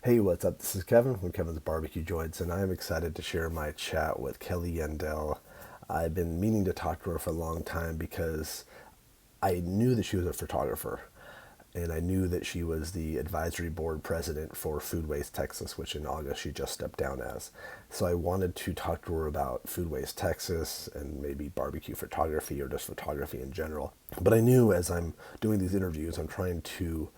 Hey, what's up? This is Kevin from Kevin's Barbecue Joints, and I'm excited to share my chat with Kelly Yandell. I've been meaning to talk to her for a long time because I knew that she was a photographer, and I knew that she was the advisory board president for Foodways Texas, which in August she just stepped down as. So I wanted to talk to her about Foodways Texas and maybe barbecue photography or just photography in general. But I knew as I'm doing these interviews, I'm trying to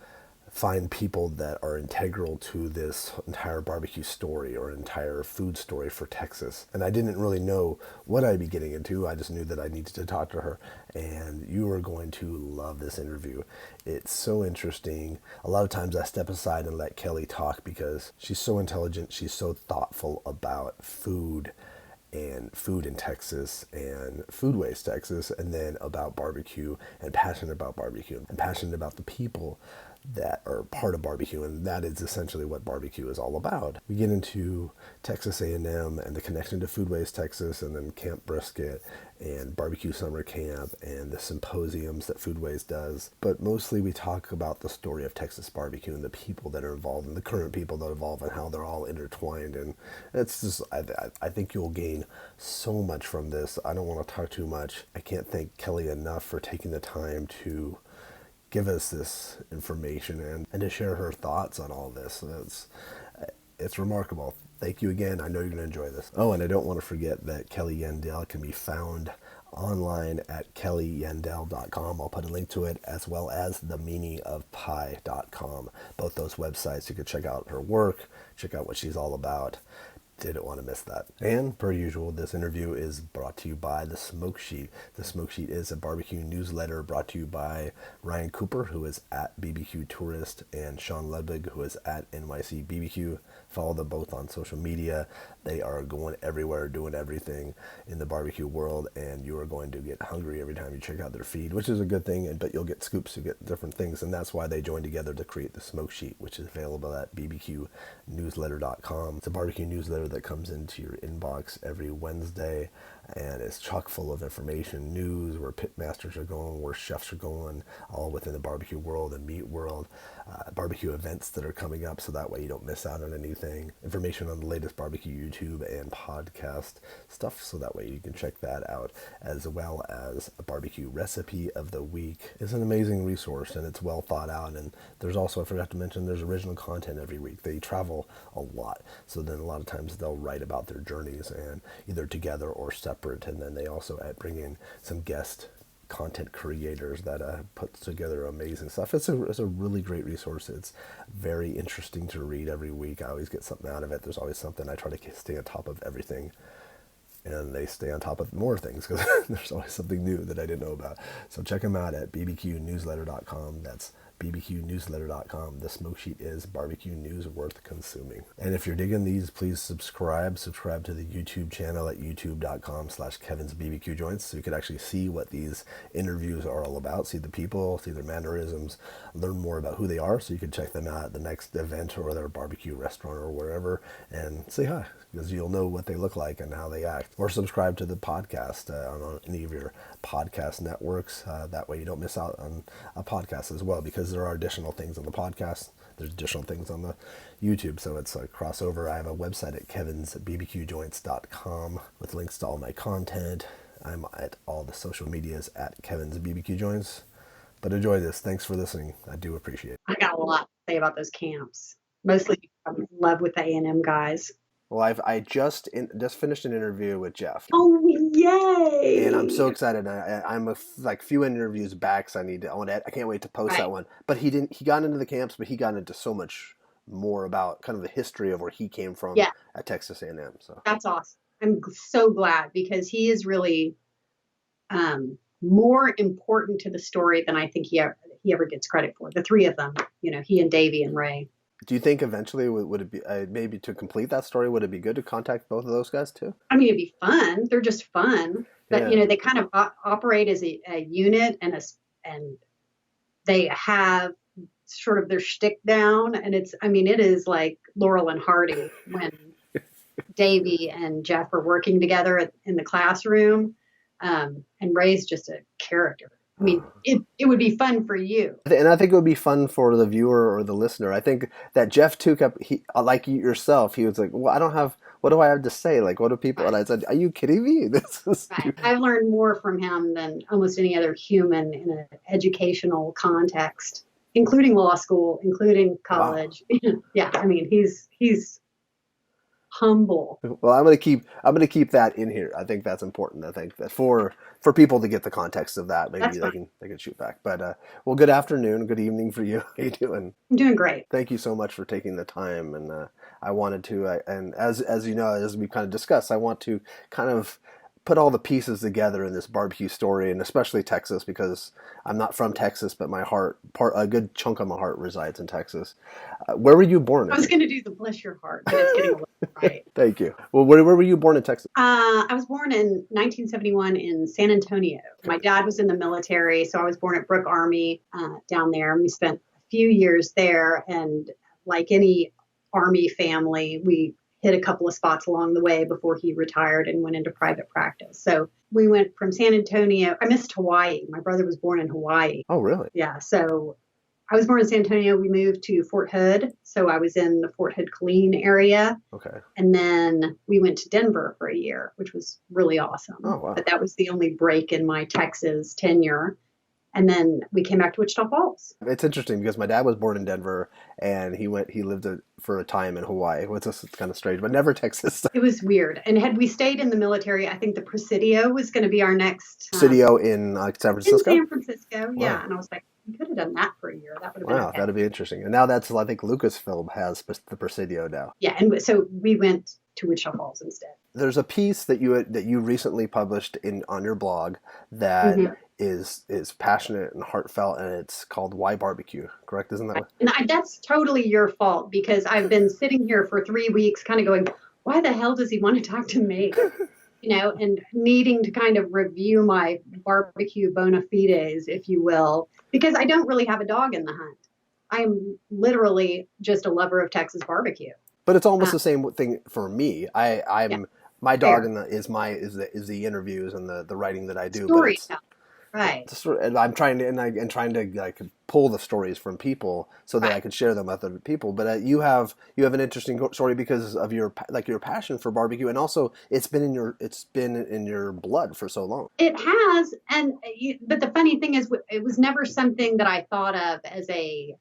find people that are integral to this entire barbecue story or entire food story for Texas. And I didn't really know what I'd be getting into. I just knew that I needed to talk to her. And you are going to love this interview. It's so interesting. A lot of times I step aside and let Kelly talk because she's so intelligent. She's so thoughtful about food and food in Texas and Foodways Texas, and then about barbecue and passionate about barbecue and passionate about the people that are part of barbecue, and that is essentially what barbecue is all about. We get into Texas A&M and the connection to Foodways Texas, and then Camp Brisket and BBQ Summer Camp and the symposiums that Foodways does. But mostly we talk about the story of Texas barbecue and the people that are involved and the current people that are involved and how they're all intertwined. And it's just, I think you'll gain so much from this. I don't want to talk too much. I can't thank Kelly enough for taking the time to give us this information and to share her thoughts on all this. It's remarkable. Thank you again. I know you're going to enjoy this. Oh, and I don't want to forget that Kelly Yandell can be found online at kellyyandell.com. I'll put a link to it, as well as themeaningofpie.com. Both those websites, you can check out her work, check out what she's all about. Didn't want to miss that. And per usual, this interview is brought to you by The Smoke Sheet. The Smoke Sheet is a barbecue newsletter brought to you by Ryan Cooper, who is at BBQ Tourist, and Sean Ludwig, who is at NYC BBQ. Follow them both on social media. They are going everywhere, doing everything in the barbecue world, and you are going to get hungry every time you check out their feed, which is a good thing, but you'll get scoops, you get different things, and that's why they joined together to create The Smoke Sheet, which is available at bbqnewsletter.com. It's a barbecue newsletter that comes into your inbox every Wednesday, and it's chock full of information, news, where pit masters are going, where chefs are going, all within the barbecue world and meat world, barbecue events that are coming up, so that way you don't miss out on anything, information on the latest barbecue YouTube and podcast stuff, so that way you can check that out, as well as a barbecue recipe of the week. It's an amazing resource, and it's well thought out, and there's also, I forgot to mention, there's original content every week. They travel a lot, so then a lot of times they'll write about their journeys, and either together or separate, and then they also bring in some guest content creators that put together amazing stuff. It's a really great resource. It's very interesting to read every week. I always get something out of it. There's always something. I try to stay on top of everything, and they stay on top of more things because there's always something new that I didn't know about. So check them out at bbqnewsletter.com. That's bbqnewsletter.com. The Smoke Sheet is barbecue news worth consuming. And if you're digging these, please subscribe to the YouTube channel at youtube.com/Kevin's BBQ Joints, so you can actually see what these interviews are all about, see the people, see their mannerisms, learn more about who they are, so you can check them out at the next event or their barbecue restaurant or wherever and say hi, because you'll know what they look like and how they act. Or subscribe to the podcast on any of your podcast networks. That way you don't miss out on a podcast as well, because there are additional things on the podcast. There's additional things on the YouTube, so it's a crossover. I have a website at kevinsbbqjoints.com with links to all my content. I'm at all the social medias at Kevin's BBQ Joints. But enjoy this. Thanks for listening. I do appreciate it. I got a lot to say about those camps. Mostly I'm in love with the A&M guys. Well, I just finished an interview with Jeff. Oh, yay! And I'm so excited. I'm like few interviews back, so I can't wait to post that one. But he got into the camps, but he got into so much more about kind of the history of where he came from at Texas A&M. So that's awesome. I'm so glad, because he is really more important to the story than I think he ever gets credit for. The three of them, he and Davey and Ray. Do you think eventually would it be maybe to complete that story? Would it be good to contact both of those guys too? I mean, it'd be fun. They're just fun, but they kind of operate as a unit, and they have sort of their shtick down, and it is like Laurel and Hardy when Davey and Jeff are working together in the classroom, and Ray's just a character. I mean, it would be fun for you. And I think it would be fun for the viewer or the listener. I think that Jeff too kept, like yourself, he was like, well, what do I have to say? Like, what do people, Right. and I said, are you kidding me? This is, Right. I've learned more from him than almost any other human in an educational context, including law school, including wow. college. Yeah, I mean, he's humble. Well, I'm gonna keep that in here. I think that's important. I think that for people to get the context of that, maybe That's fine. they can shoot back. But well, good afternoon, good evening for you. How you doing? I'm doing great. Thank you so much for taking the time. And I wanted to, and as you know, as we kind of discussed, I want to kind of put all the pieces together in this barbecue story, and especially Texas, because I'm not from Texas, but a good chunk of my heart resides in Texas. Where were you born? I was going to do the bless your heart, but it's getting a little right. Thank you. Well, where were you born in Texas? I was born in 1971 in San Antonio. My dad was in the military, so I was born at Brooke Army down there, and we spent a few years there. And like any Army family, we hit a couple of spots along the way before he retired and went into private practice. So we went from San Antonio. I missed Hawaii. My brother was born in Hawaii. Oh, really? Yeah. So I was born in San Antonio. We moved to Fort Hood. So I was in the Fort Hood Killeen area. Okay. And then we went to Denver for a year, which was really awesome. Oh, wow. But that was the only break in my Texas tenure. And then we came back to Wichita Falls. It's interesting because my dad was born in Denver and he lived for a time in Hawaii, which is kind of strange, but never Texas. It was weird. And had we stayed in the military, I think the Presidio was going to be our next. Presidio in San Francisco? In San Francisco, yeah. Wow. And I was like, we could have done that for a year. That would have been Wow, okay. that'd be interesting. And now I think Lucasfilm has the Presidio now. Yeah, and so we went to Wichita Falls instead. There's a piece that you recently published on your blog that is passionate and heartfelt, and it's called "Why Barbecue." Correct? Isn't that? And that's totally your fault, because I've been sitting here for 3 weeks, kind of going, "Why the hell does he want to talk to me?" And needing to kind of review my barbecue bona fides, if you will, because I don't really have a dog in the hunt. I am literally just a lover of Texas barbecue. But it's almost the same thing for me. I'm my dog Fair. is the interviews and the writing that I do. Story, But right? and I'm trying to like pull the stories from people so that I can share them with other people. But you have an interesting story because of your passion for barbecue, and also it's been in your blood for so long. It has, but the funny thing is, it was never something that I thought of as a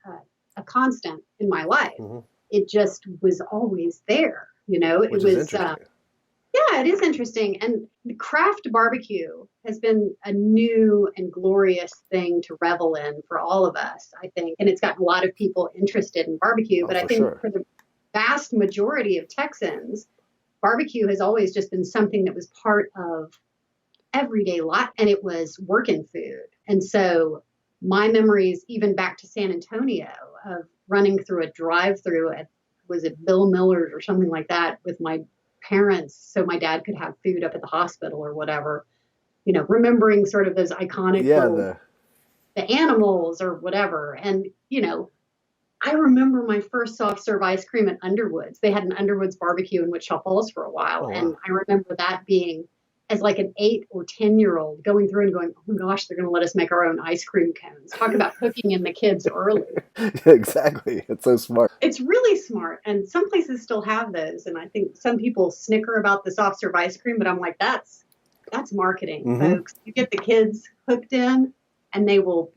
constant in my life. Mm-hmm. It just was always there. Which it was is interesting. Yeah, it is interesting. And the craft barbecue has been a new and glorious thing to revel in for all of us, I think. And it's gotten a lot of people interested in barbecue. But I think for the vast majority of Texans, barbecue has always just been something that was part of everyday life, and it was working food. And so my memories, even back to San Antonio, of running through a drive-through at, was it Bill Miller's or something like that, with my parents, so my dad could have food up at the hospital or whatever, remembering sort of those iconic the animals or whatever. And I remember my first soft serve ice cream at Underwood's. They had an Underwood's barbecue in Wichita Falls for a while. Oh, wow. And I remember that being, as like an 8 or 10-year-old, going through and going, oh my gosh, they're going to let us make our own ice cream cones. Talk about cooking in the kids early. Exactly. It's so smart. It's really smart. And some places still have those. And I think some people snicker about the soft serve ice cream, but I'm like, that's marketing, folks. You get the kids hooked in, and they will,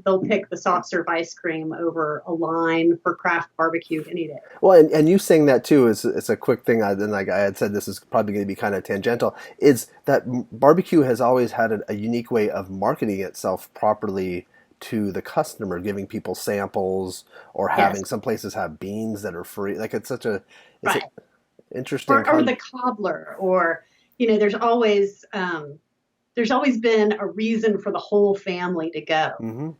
they'll pick the soft serve ice cream over a line for craft barbecue any day. Well, and you saying that too is it's a quick thing. I had said, this is probably going to be kind of tangential. Is that barbecue has always had a unique way of marketing itself properly to the customer, giving people samples, or having some places have beans that are free. Like it's such a interesting. Or the cobbler, or there's always been a reason for the whole family to go. Mm-hmm.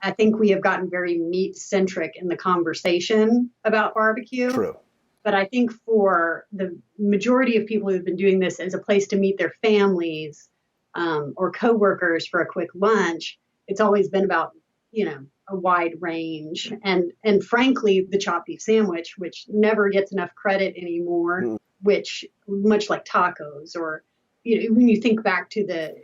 I think we have gotten very meat-centric in the conversation about barbecue. True. But I think for the majority of people who've been doing this as a place to meet their families or coworkers for a quick lunch, it's always been about, a wide range. And frankly, the chopped beef sandwich, which never gets enough credit anymore, which much like tacos, or when you think back to the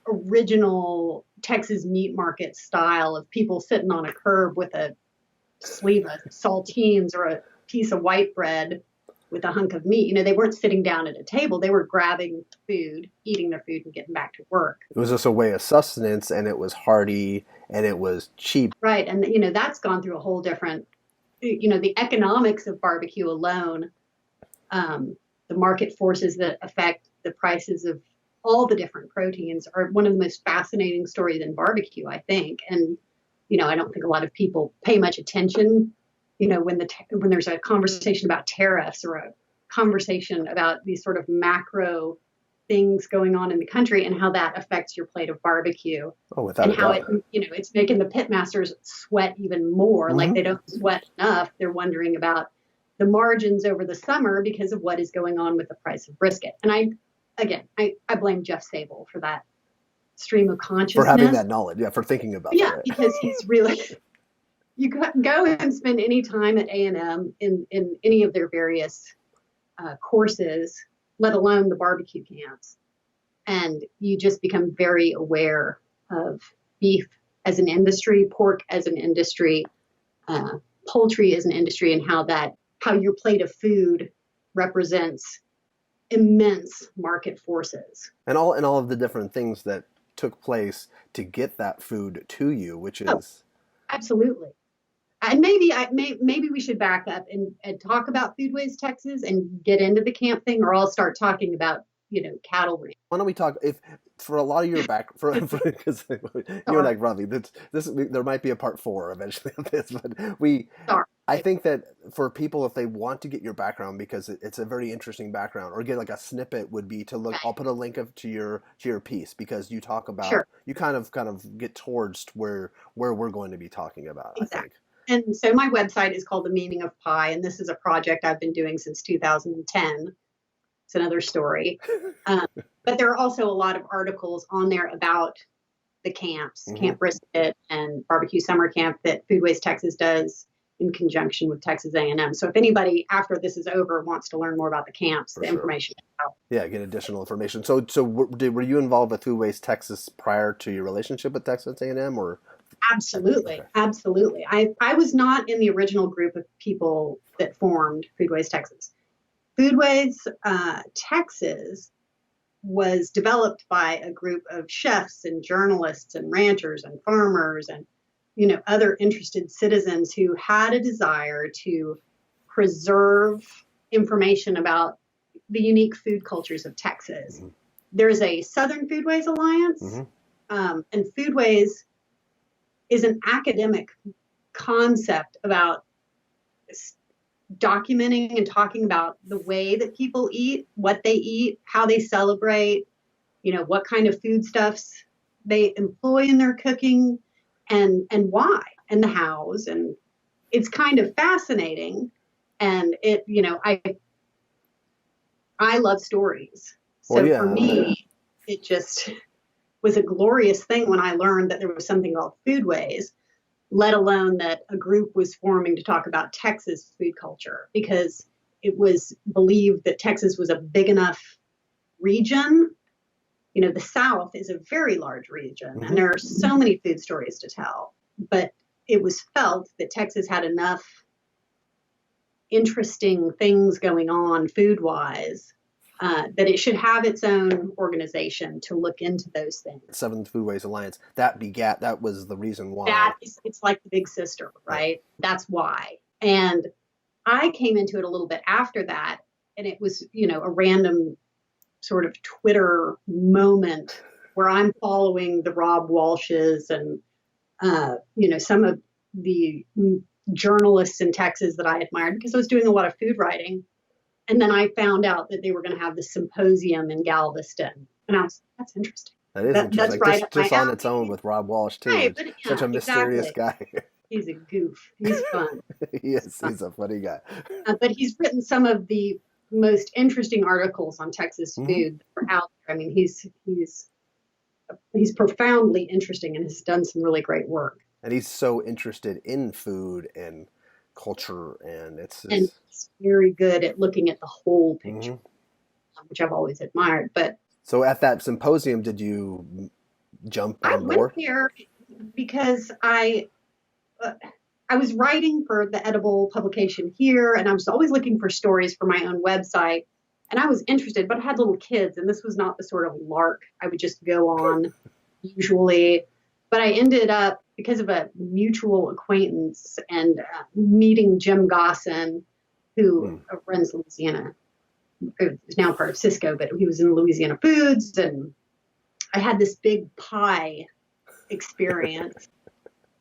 original Texas meat market style of people sitting on a curb with a sleeve of saltines or a piece of white bread with a hunk of meat. You know, they weren't sitting down at a table. They were grabbing food, eating their food, and getting back to work. It was just a way of sustenance, and it was hearty, and it was cheap. Right. And, you know, that's gone through a whole different, you know, the economics of barbecue alone, the market forces that affect the prices of all the different proteins are one of the most fascinating stories in barbecue, I think. And, you know, I don't think a lot of people pay much attention, you know, when there's a conversation about tariffs or a conversation about these sort of macro things going on in the country and how that affects your plate of barbecue. Oh, without and a how doubt. it, you know, it's making the pitmasters sweat even more. Mm-hmm. Like they don't sweat enough. They're wondering about the margins over the summer because of what is going on with the price of brisket. And I blame Jeff Sable for that stream of consciousness. For having that knowledge, yeah, for thinking about that. Right? Because he's really, you go and spend any time at A&M in any of their various courses, let alone the barbecue camps, and you just become very aware of beef as an industry, pork as an industry, poultry as an industry, and how your plate of food represents immense market forces. And all of the different things that took place to get that food to you, which is absolutely. And maybe we should back up and talk about Foodways Texas and get into the camp thing, or I'll start talking about, you know, cattle ranch. Why don't we talk if for a lot of your back for because you and I probably this there might be a part 4 eventually of this, but I think that for people, if they want to get your background, because it's a very interesting background, or get like a snippet, would be to look. I'll put a link to your piece, because you talk about you kind of get towards where we're going to be talking about. Exactly. I think. And so my website is called The Meaning of Pie, and this is a project I've been doing since 2010. It's another story. But there are also a lot of articles on there about the camps, Camp Brisket and BBQ Summer Camp, that Foodways Texas does in conjunction with Texas A&M. So if anybody after this is over wants to learn more about the camps, the information is out. Yeah, get additional information. So were you involved with Foodways Texas prior to your relationship with Texas A&M, or? Absolutely. Okay. Absolutely. I was not in the original group of people that formed Foodways Texas. Foodways Texas was developed by a group of chefs and journalists and ranchers and farmers and, you know, other interested citizens who had a desire to preserve information about the unique food cultures of Texas. Mm-hmm. There's a Southern Foodways Alliance, and Foodways is an academic concept about documenting and talking about the way that people eat, what they eat, how they celebrate, you know, what kind of foodstuffs they employ in their cooking, and why, and the hows. And it's kind of fascinating. And it, you know, I love stories. So for me, it just was a glorious thing when I learned that there was something called Foodways, let alone that a group was forming to talk about Texas food culture, because it was believed that Texas was a big enough region. You know, the South is a very large region, and there are so many food stories to tell, but it was felt that Texas had enough interesting things going on food-wise that it should have its own organization to look into those things. Seventh Foodways Alliance, that was the reason why. It's like the big sister, right? That's why. And I came into it a little bit after that, and it was, you know, a random sort of Twitter moment where I'm following the Rob Walshes and, you know, some of the journalists in Texas that I admired, because I was doing a lot of food writing. And then I found out that they were going to have the symposium in Galveston. And I was like, that's interesting. That is interesting. That's right. Just on its own with Rob Walsh, too. Right, but, yeah, such a mysterious guy. He's a goof. He's fun. Yes, he's a funny guy. But he's written some of the most interesting articles on Texas food that are out there. I mean, he's profoundly interesting and has done some really great work. And he's so interested in food and culture, and it's he's very good at looking at the whole picture, which I've always admired. But so at that symposium, did you jump I on went board? there because uh, I was writing for the edible publication here, and I was always looking for stories for my own website. And I was interested, but I had little kids, and this was not the sort of lark I would just go on usually. But I ended up, because of a mutual acquaintance and meeting Jim Gosson, who runs Louisiana, is now part of Cisco, but he was in Louisiana Foods. And I had this big pie experience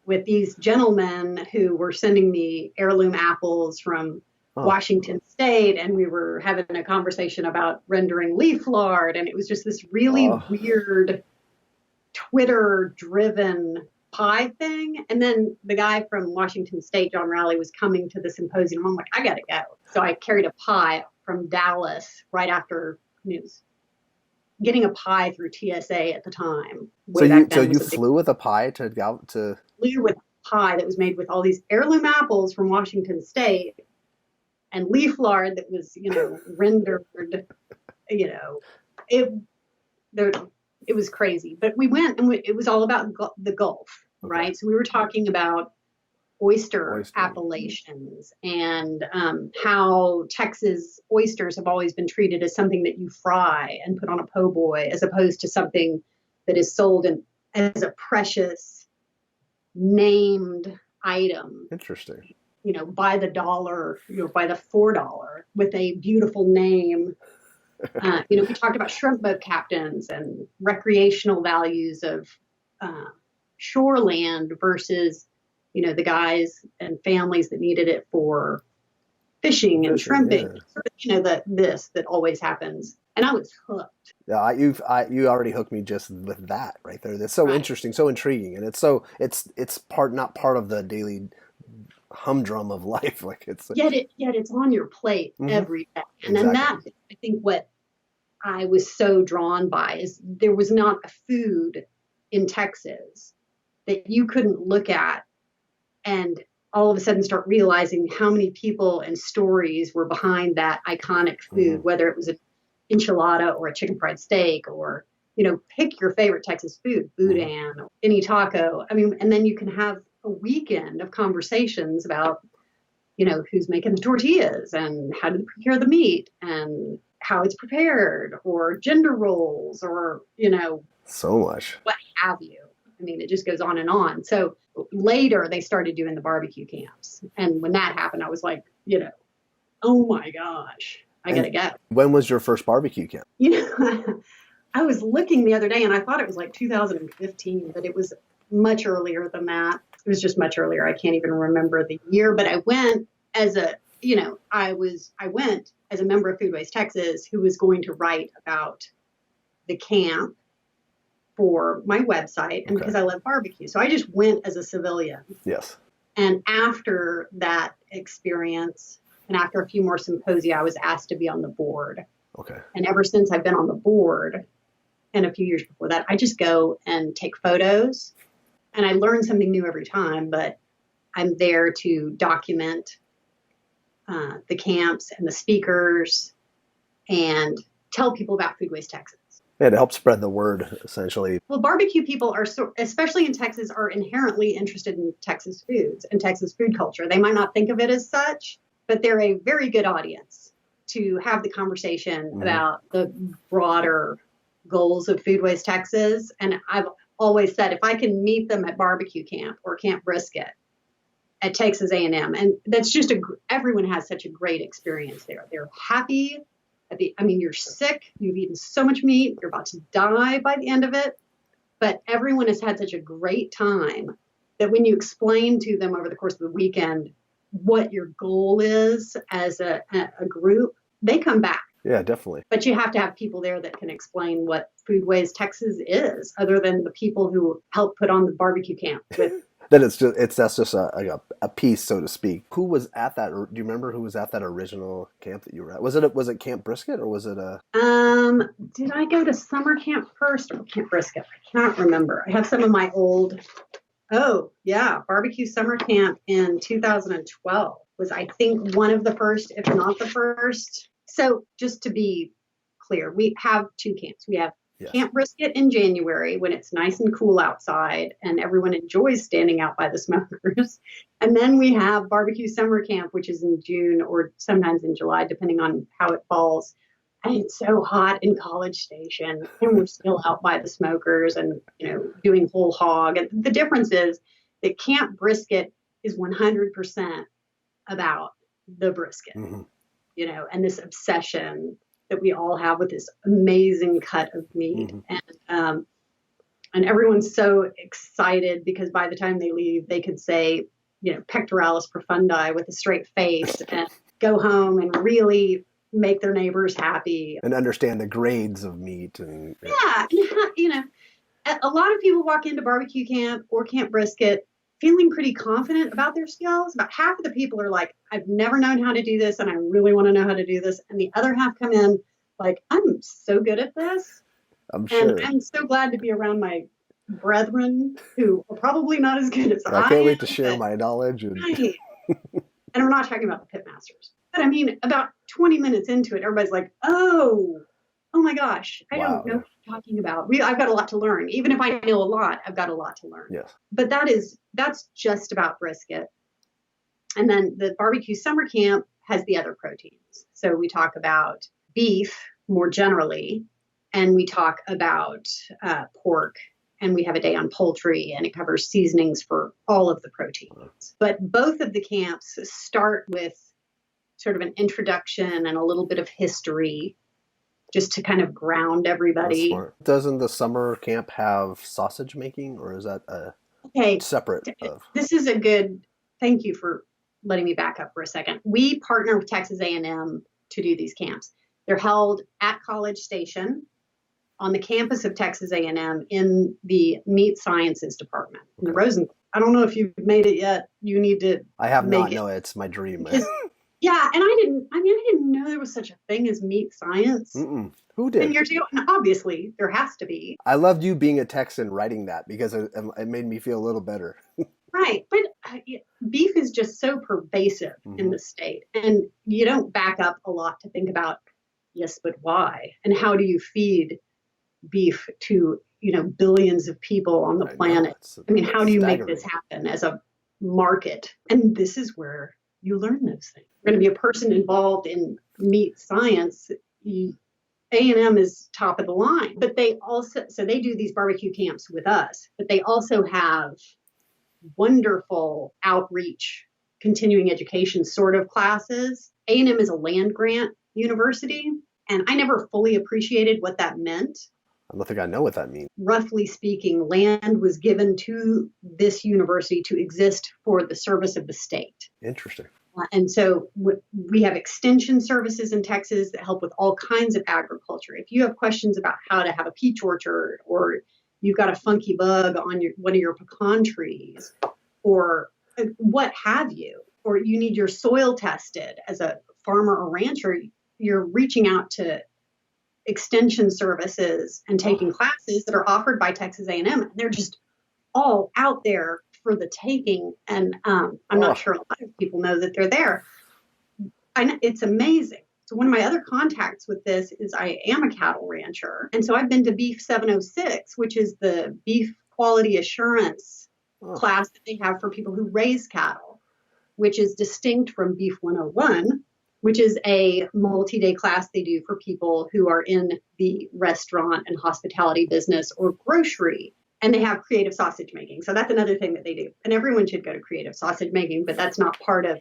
with these gentlemen who were sending me heirloom apples from Washington State, and we were having a conversation about rendering leaf lard, and it was just this really weird Twitter-driven pie thing. And then the guy from Washington State, John Rowley, was coming to the symposium. I'm like, I gotta go. So I carried a pie from Dallas right after news. Getting a pie through TSA at the time. So you flew with a pie to go to? Flew with a pie that was made with all these heirloom apples from Washington State and leaf lard that was, rendered, it was crazy. But we went, and it was all about the Gulf, right? So we were talking about oyster appellations and how Texas oysters have always been treated as something that you fry and put on a po' boy, as opposed to something that is sold as a precious named item. Interesting. By the dollar, by the $4 with a beautiful name. We talked about shrimp boat captains and recreational values of shoreland versus, the guys and families that needed it for fishing and shrimping. Yeah. That always happens. And I was hooked. Yeah, you already hooked me just with that right there. That's so interesting, so intriguing, and it's not part of the daily humdrum of life. Like yet it's on your plate every day. And then that, I think, what I was so drawn by is there was not a food in Texas that you couldn't look at and all of a sudden start realizing how many people and stories were behind that iconic food, whether it was an enchilada or a chicken fried steak, or, pick your favorite Texas food, boudin, or any taco. I mean, and then you can have a weekend of conversations about, who's making the tortillas and how to prepare the meat and how it's prepared, or gender roles, or, so much, what have you. I mean, it just goes on and on. So later they started doing the barbecue camps. And when that happened, I was like, oh my gosh, I gotta go. When was your first barbecue camp? I was looking the other day and I thought it was like 2015, but it was much earlier than that. It was just much earlier. I can't even remember the year, but I went as I went as a member of Foodways Texas, who was going to write about the camp for my website, and because I love barbecue. So I just went as a civilian. Yes. And after that experience, and after a few more symposia, I was asked to be on the board. Okay. And ever since I've been on the board, and a few years before that, I just go and take photos, and I learn something new every time, but I'm there to document the camps and the speakers and tell people about Foodways Texas. Yeah, to help spread the word, essentially. Well, barbecue people are, especially in Texas, are inherently interested in Texas foods and Texas food culture. They might not think of it as such, but they're a very good audience to have the conversation about the broader goals of Foodways Texas. And I've always said, if I can meet them at barbecue camp or Camp Brisket at Texas A&M, and that's just everyone has such a great experience there. They're happy. You're sick, you've eaten so much meat, you're about to die by the end of it, but everyone has had such a great time that when you explain to them over the course of the weekend what your goal is as a group, they come back. Yeah, definitely. But you have to have people there that can explain what Foodways Texas is, other than the people who help put on the barbecue camp with. Then that's just a piece, so to speak. Who was at that? Do you remember who was at that original camp that you were at? Was it Camp Brisket, or was it a? Did I go to summer camp first or Camp Brisket? I can't remember. I have some of my old. Oh yeah, BBQ Summer Camp in 2012 was, I think, one of the first, if not the first. So just to be clear, we have two camps. We have Yes. Camp Brisket in January when it's nice and cool outside and everyone enjoys standing out by the smokers. And then we have BBQ Summer Camp, which is in June or sometimes in July, depending on how it falls. And it's so hot in College Station, and we're still out by the smokers and, doing whole hog. And the difference is that Camp Brisket is 100% about the brisket, Mm-hmm. And this obsession that we all have with this amazing cut of meat. Mm-hmm. And everyone's so excited because by the time they leave, they could say, pectoralis profundi with a straight face and go home and really make their neighbors happy. And understand the grades of meat. Yeah. A lot of people walk into barbecue camp or Camp Brisket feeling pretty confident about their skills. About half of the people are like, I've never known how to do this and I really want to know how to do this. And the other half come in like, I'm so good at this. I'm sure. And I'm so glad to be around my brethren who are probably not as good as I am. I can't wait to share my knowledge. Right. And we're not talking about the pitmasters. But I mean, about 20 minutes into it, everybody's like, oh my gosh, I don't know what you're talking about. I've got a lot to learn. Even if I know a lot, I've got a lot to learn. Yes. But that's just about brisket. And then the barbecue summer camp has the other proteins. So we talk about beef more generally, and we talk about pork, and we have a day on poultry, and it covers seasonings for all of the proteins. But both of the camps start with sort of an introduction and a little bit of history just to kind of ground everybody. Doesn't the summer camp have sausage making, or is that separate? This is thank you for letting me back up for a second. We partner with Texas A&M to do these camps. They're held at College Station on the campus of Texas A&M in the Meat Sciences Department. In the Rosen. I don't know if you've made it yet. You need to. I have not. No, it's my dream. Yeah, and I didn't know there was such a thing as meat science. Mm-mm. Who did? 10 years ago, and obviously there has to be. I loved you being a Texan writing that because it made me feel a little better. Right, but beef is just so pervasive in the state, and you don't back up a lot to think about, yes, but why? And how do you feed beef to, billions of people on the planet? How do you make this happen as a market? And this is where you learn those things. You're going to be a person involved in meat science. A&M is top of the line, but they do these barbecue camps with us, but they also have wonderful outreach, continuing education sort of classes. A&M is a land grant university, and I never fully appreciated what that meant. I don't think I know what that means. Roughly speaking, land was given to this university to exist for the service of the state. Interesting. And so we have extension services in Texas that help with all kinds of agriculture. If you have questions about how to have a peach orchard, or you've got a funky bug on one of your pecan trees, or what have you, or you need your soil tested as a farmer or rancher, you're reaching out to extension services and taking classes that are offered by Texas A&M. And they're just all out there for the taking. And I'm not sure a lot of people know that they're there. It's amazing. So one of my other contacts with this is I am a cattle rancher. And so I've been to Beef 706, which is the beef quality assurance class that they have for people who raise cattle, which is distinct from Beef 101, which is a multi-day class they do for people who are in the restaurant and hospitality business or grocery. And they have creative sausage making. So that's another thing that they do. And everyone should go to creative sausage making, but that's not part of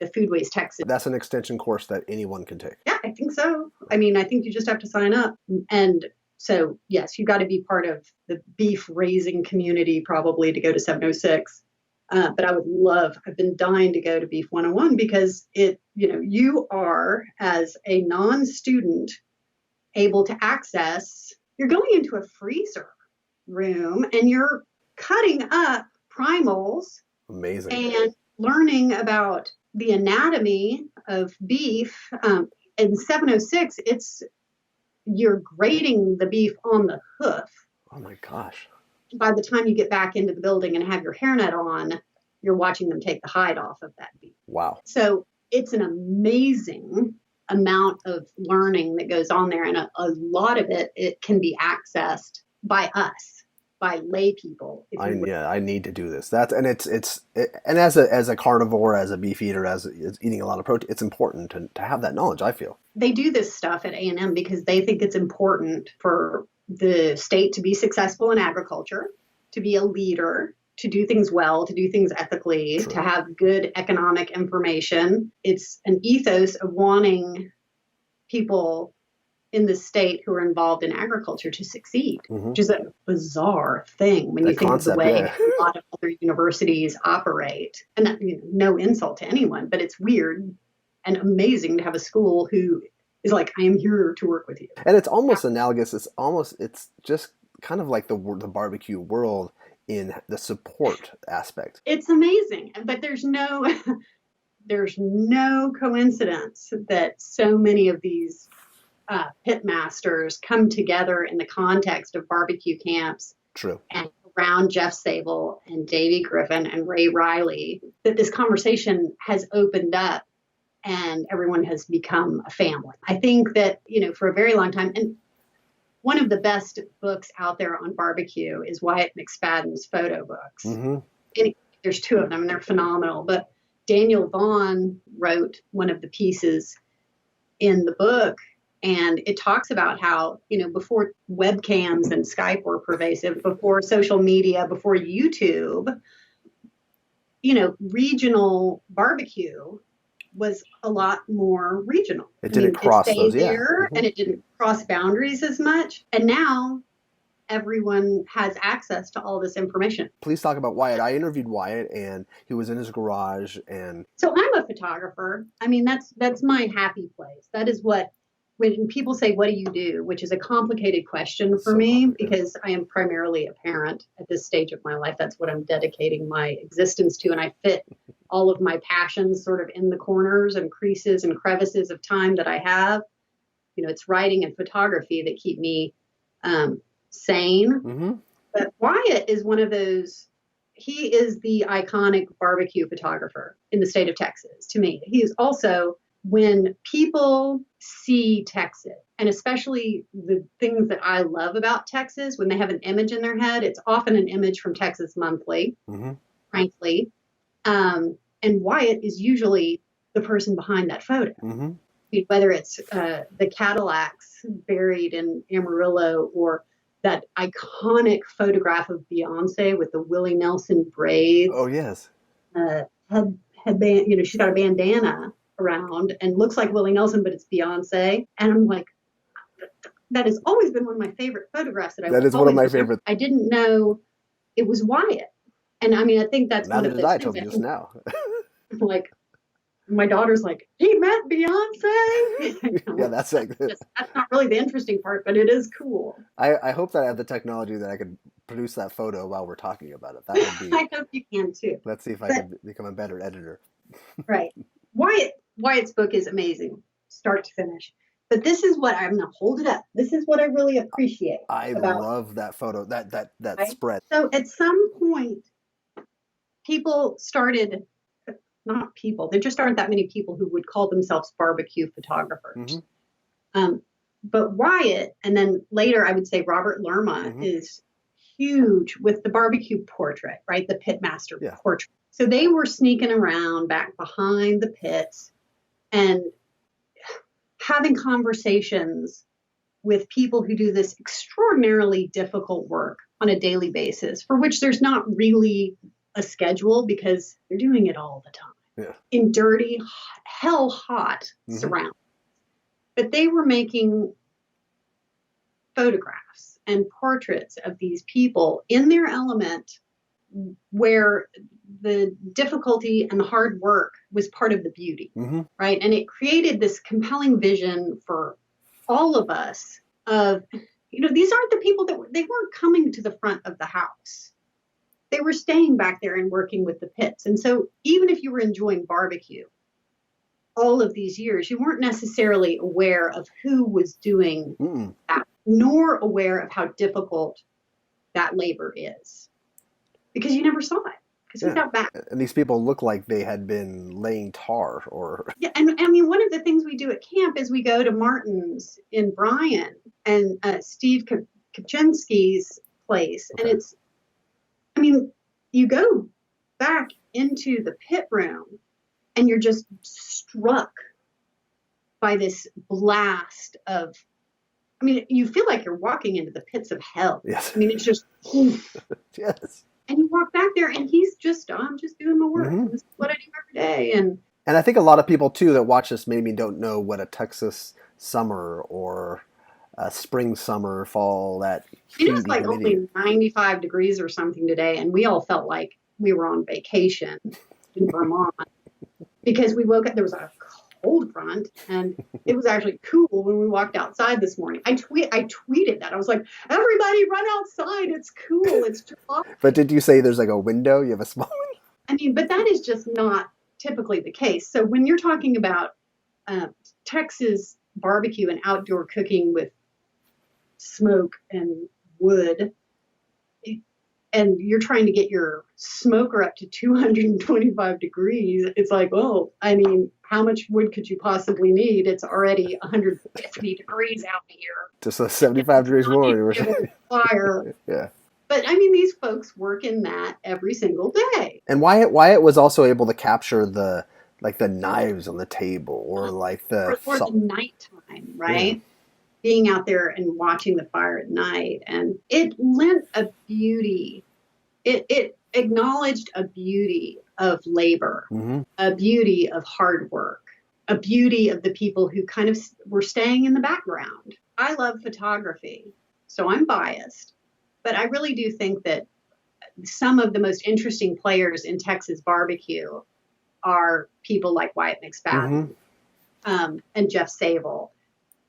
the Foodways Texas. That's an extension course that anyone can take. Yeah, I think so. I think you just have to sign up. And so, yes, you've got to be part of the beef raising community probably to go to 706. But I've been dying to go to Beef 101 because you are, as a non-student, able to access, you're going into a freezer room and you're cutting up primals. Amazing. And learning about the anatomy of beef. In 706, you're grating the beef on the hoof. Oh my gosh. By the time you get back into the building and have your hairnet on, you're watching them take the hide off of that beef. Wow. So it's an amazing amount of learning that goes on there, and a lot of it can be accessed by us, by lay people. I need to do this. And and as a carnivore, as a beef eater, as eating a lot of protein, it's important to have that knowledge, I feel. They do this stuff at A&M because they think it's important for the state to be successful in agriculture, to be a leader, to do things well, to do things ethically, True. to have good economic information. It's an ethos of wanting people in the state who are involved in agriculture to succeed, which is a bizarre thing when you think of the way a lot of other universities operate. And that, no insult to anyone, but it's weird and amazing to have a school who is like, I am here to work with you. And it's almost analogous. It's just kind of like the barbecue world in the support aspect. It's amazing, but there's no coincidence that so many of these pit masters come together in the context of barbecue camps. True. And around Jeff Sable and Davey Griffin and Ray Riley, that this conversation has opened up and everyone has become a family. I think that, for a very long time, and one of the best books out there on barbecue is Wyatt McSpadden's photo books. Mm-hmm. There's two of them, and they're phenomenal. But Daniel Vaughn wrote one of the pieces in the book, and it talks about how, before webcams and Skype were pervasive, before social media, before YouTube, regional barbecue was a lot more regional. It didn't cross those, there, and it didn't cross boundaries as much. And now everyone has access to all this information. Please talk about Wyatt. I interviewed Wyatt, and he was in his garage. And so I'm a photographer. I mean, that's my happy place. That is what, when people say, what do you do? Which is a complicated question for me, because I am primarily a parent at this stage of my life. That's what I'm dedicating my existence to. And I fit all of my passions sort of in the corners and creases and crevices of time that I have. It's writing and photography that keep me sane. Mm-hmm. But Wyatt is one of those, he is the iconic barbecue photographer in the state of Texas to me. He is also, when people see Texas, and especially the things that I love about Texas, when they have an image in their head, it's often an image from Texas Monthly, frankly. And Wyatt is usually the person behind that photo. Mm-hmm. Whether it's the Cadillacs buried in Amarillo, or that iconic photograph of Beyonce with the Willie Nelson braids. Oh, yes. Headband, she's got a bandana around and looks like Willie Nelson, but it's Beyonce. And I'm like, that has always been one of my favorite photographs that is one of my favorites. I didn't know it was Wyatt. And I mean, I think that's one of the I told you just now. Like, my daughter's like, he met Beyonce. Yeah, that's like that's not really the interesting part, but it is cool. I hope that I have the technology that I could produce that photo while we're talking about it. That would be. I hope you can too. Let's see if I can become a better editor. Right. Wyatt's book is amazing, start to finish. But this is what I'm going to hold it up. This is what I really appreciate. I love that photo, that right? Spread. So at some point, people started. Not people. There just aren't that many people who would call themselves barbecue photographers. Mm-hmm. But Wyatt, and then later I would say Robert Lerma is huge with the barbecue portrait, right? The pitmaster portrait. So they were sneaking around back behind the pits and having conversations with people who do this extraordinarily difficult work on a daily basis, for which there's not really a schedule because they're doing it all the time. Yeah. In dirty, hell hot surroundings. But they were making photographs and portraits of these people in their element, where the difficulty and the hard work was part of the beauty, right? And it created this compelling vision for all of us of, these aren't the people they weren't coming to the front of the house. They were staying back there and working with the pits. And so even if you were enjoying barbecue all of these years, you weren't necessarily aware of who was doing that, nor aware of how difficult that labor is, because you never saw it. because he's out back. And these people look like they had been laying tar or. Yeah, and I mean, one of the things we do at camp is we go to Martin's in Bryan and Steve Kaczynski's place, and it's, I mean, you go back into the pit room, and you're just struck by this blast of. I mean, you feel like you're walking into the pits of hell. Yes. I mean, it's just. Yes. And you walk back there, and he's just, oh, I'm just doing my work. This is what I do every day. And I think a lot of people, too, that watch this maybe don't know what a Texas summer or a spring, summer, fall, that heat. It was like only 95 degrees or something today, and we all felt like we were on vacation in Vermont because we woke up, there was a cold front, and it was actually cool when we walked outside this morning. I tweeted that. I was like, everybody run outside. It's cool. It's July. But did you say there's like a window? You have a small window? I mean, but that is just not typically the case. So when you're talking about Texas barbecue and outdoor cooking with smoke and wood, and you're trying to get your smoker up to 225 degrees, it's like, oh, I mean, how much wood could you possibly need? It's already 150 degrees out here. Just 75 degrees more. Fire. Yeah. But I mean, these folks work in that every single day. And Wyatt was also able to capture the knives on the table or like the the nighttime, right? Yeah. Being out there and watching the fire at night, and it lent a beauty. It acknowledged a beauty of labor, a beauty of hard work, a beauty of the people who kind of were staying in the background. I love photography, so I'm biased, but I really do think that some of the most interesting players in Texas barbecue are people like Wyatt McSpadden and Jeff Sable.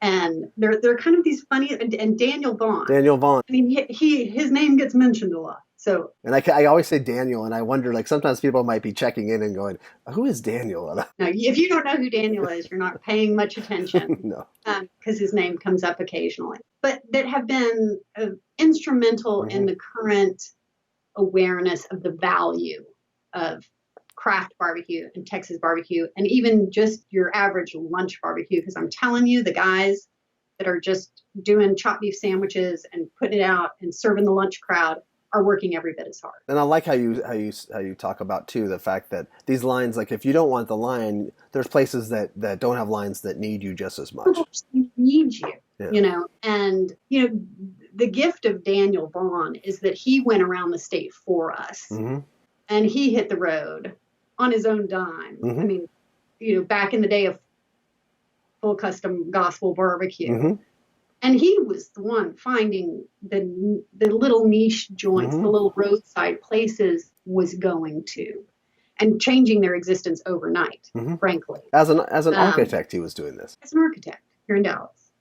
And they're kind of these funny, and Daniel Vaughn. I mean, his name gets mentioned a lot. So. And I always say Daniel, and I wonder, like, sometimes people might be checking in and going, who is Daniel? Now, if you don't know who Daniel is, you're not paying much attention. No. Because his name comes up occasionally. But that have been instrumental in the current awareness of the value of craft barbecue and Texas barbecue, and even just your average lunch barbecue. Because I'm telling you, the guys that are just doing chopped beef sandwiches and putting it out and serving the lunch crowd are working every bit as hard. And I like how you talk about too the fact that these lines, like if you don't want the line, there's places that don't have lines that need you just as much. Need you, you know, and you know the gift of Daniel Vaughn is that he went around the state for us, and he hit the road on his own dime. I mean, you know, back in the day of full custom gospel barbecue. And he was the one finding the little niche joints, the little roadside places was going to, and changing their existence overnight, frankly. As an architect, he was doing this. As an architect here in Dallas.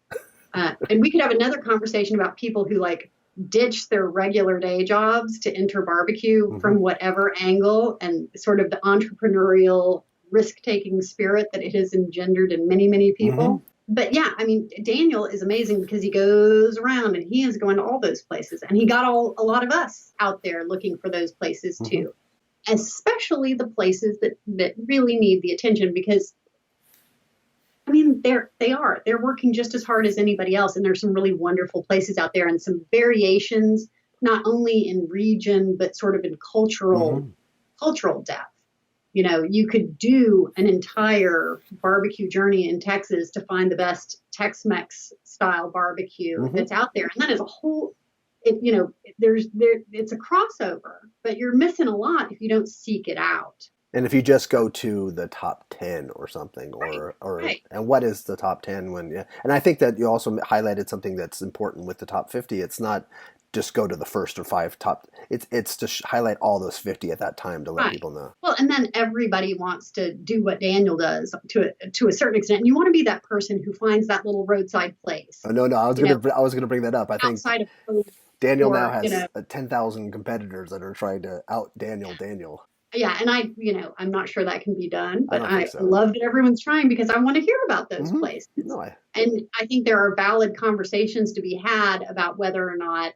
And we could have another conversation about people who like ditch their regular day jobs to enter barbecue from whatever angle, and sort of the entrepreneurial risk-taking spirit that it has engendered in many, many people. But yeah, I mean, Daniel is amazing because he goes around and he is going to all those places, and he got a lot of us out there looking for those places too, especially the places that really need the attention, because I mean, they're working just as hard as anybody else. And there's some really wonderful places out there, and some variations, not only in region, but sort of in cultural depth. You know, you could do an entire barbecue journey in Texas to find the best Tex-Mex style barbecue that's out there. And that is a whole, you know, it's a crossover, but you're missing a lot if you don't seek it out. And if you just go to the top 10 or something, and what is the top 10 when, and I think that you also highlighted something that's important with the top 50. It's not just go to the first or 5 top. It's to highlight all those 50 at that time to let people know. Well, and then everybody wants to do what Daniel does to a certain extent. And you want to be that person who finds that little roadside place. Oh, no, I was gonna bring that up. I think of Daniel now has 10,000 competitors that are trying to out Daniel. Yeah, and I'm not sure that can be done, but I love that everyone's trying, because I want to hear about those places. And I think there are valid conversations to be had about whether or not,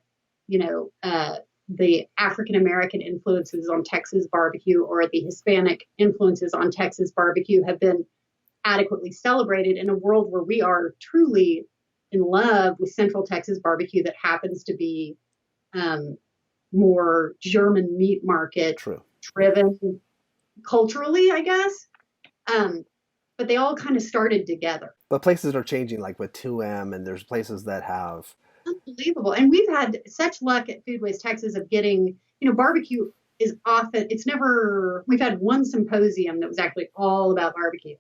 the African American influences on Texas barbecue or the Hispanic influences on Texas barbecue have been adequately celebrated in a world where we are truly in love with Central Texas barbecue that happens to be more German meat market driven culturally, I guess. But they all kind of started together. But places are changing, like with 2M, and there's places that have. Unbelievable. And we've had such luck at Foodways Texas of getting, barbecue is often, we've had one symposium that was actually all about barbecue.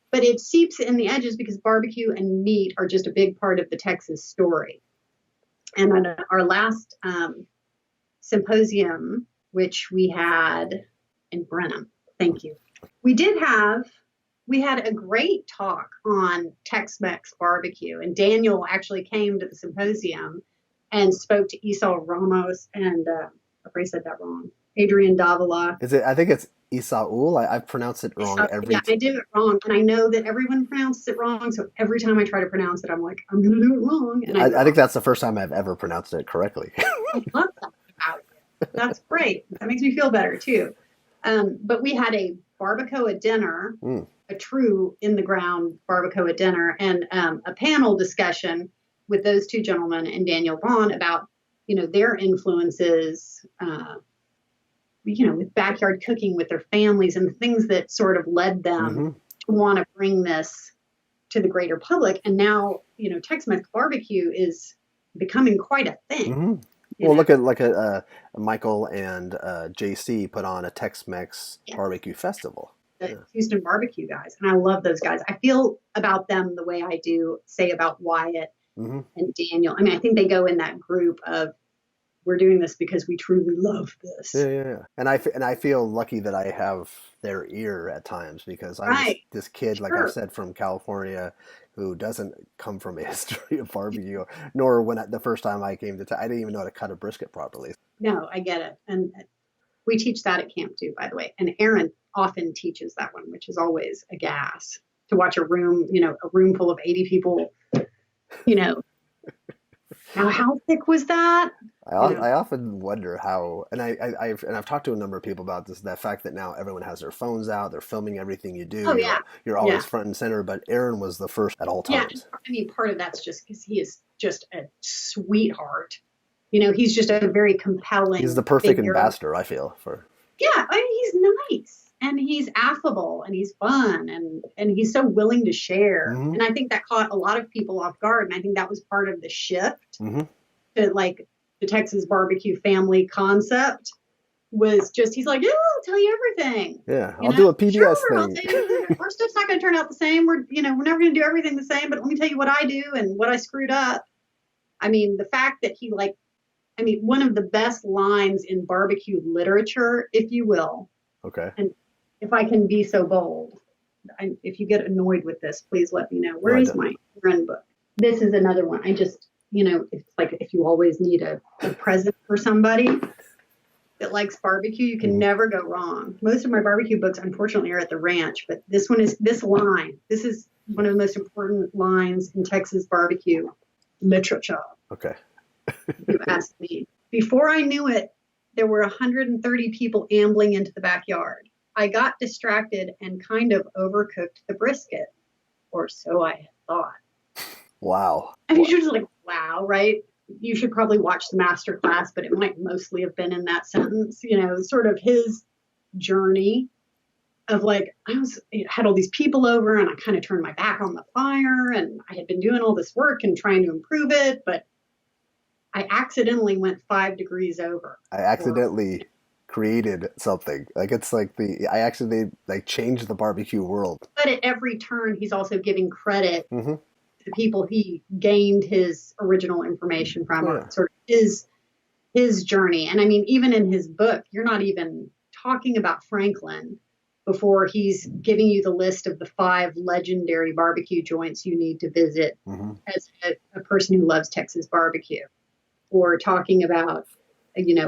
But it seeps in the edges because barbecue and meat are just a big part of the Texas story. And on our last symposium, which we had in Brenham, thank you, we had a great talk on Tex-Mex barbecue. And Daniel actually came to the symposium and spoke to Esau Ramos and, I probably said that wrong, Adrian Davila. I think it's Isaul. I've pronounced it wrong every time. I did it wrong, and I know that everyone pronounces it wrong, so every time I try to pronounce it, I'm like, I'm going to do it wrong. And I think that's the first time I've ever pronounced it correctly. I love that about you. That's great. That makes me feel better, too. But we had a barbacoa dinner, a true in-the-ground barbacoa dinner, and a panel discussion with those two gentlemen and Daniel Vaughn about, their influences, with backyard cooking with their families and the things that sort of led them to want to bring this to the greater public. And now, Tex-Mex barbecue is becoming quite a thing. Well, look at Michael and JC put on a Tex-Mex barbecue festival. The Houston barbecue guys. And I love those guys. I feel about them the way I do say about Wyatt and Daniel. I mean, I think they go in that group of, we're doing this because we truly love this. Yeah. And I feel lucky that I have their ear at times because I'm this kid, like I said, from California who doesn't come from a history of barbecue, nor the first time I came I didn't even know how to cut a brisket properly. No, I get it. And we teach that at camp too, by the way. And Aaron often teaches that one, which is always a gas to watch a room full of 80 people, Now, how thick was that? I often wonder how, and I've talked to a number of people about this, that fact that now everyone has their phones out, they're filming everything you do. Oh, yeah. You're always front and center, but Aaron was the first at all times. Yeah, I mean, part of that's just because he is just a sweetheart. He's just a very compelling He's the perfect figure. ambassador, I feel, for. Yeah, I mean, he's nice. And he's affable and he's fun and he's so willing to share. And I think that caught a lot of people off guard. And I think that was part of the shift to like the Texas barbecue family concept was just, he's like, yeah, I'll tell you everything. Yeah, I'll do a PBS thing. I'll tell you, our stuff's not going to turn out the same. We're never going to do everything the same, but let me tell you what I do and what I screwed up. I mean, the fact that one of the best lines in barbecue literature, if you will. Okay. And if I can be so bold, if you get annoyed with this, please let me know. Where is my friend book? This is another one. I just, it's like if you always need a present for somebody that likes barbecue, you can never go wrong. Most of my barbecue books, unfortunately, are at the ranch, but this one is this line. This is one of the most important lines in Texas barbecue literature. Okay. You asked me. Before I knew it, there were 130 people ambling into the backyard. I got distracted and kind of overcooked the brisket, or so I had thought. Wow. I mean, you're just like, wow, right? You should probably watch the master class, but it might mostly have been in that sentence, sort of his journey of like, I had all these people over and I kind of turned my back on the fire and I had been doing all this work and trying to improve it, but I accidentally went 5 degrees over. I accidentally created something. Like it's like I actually changed the barbecue world. But at every turn, he's also giving credit to the people he gained his original information from, or sort of his journey. And I mean, even in his book, you're not even talking about Franklin before he's giving you the list of the 5 legendary barbecue joints you need to visit as a person who loves Texas barbecue. Or talking about,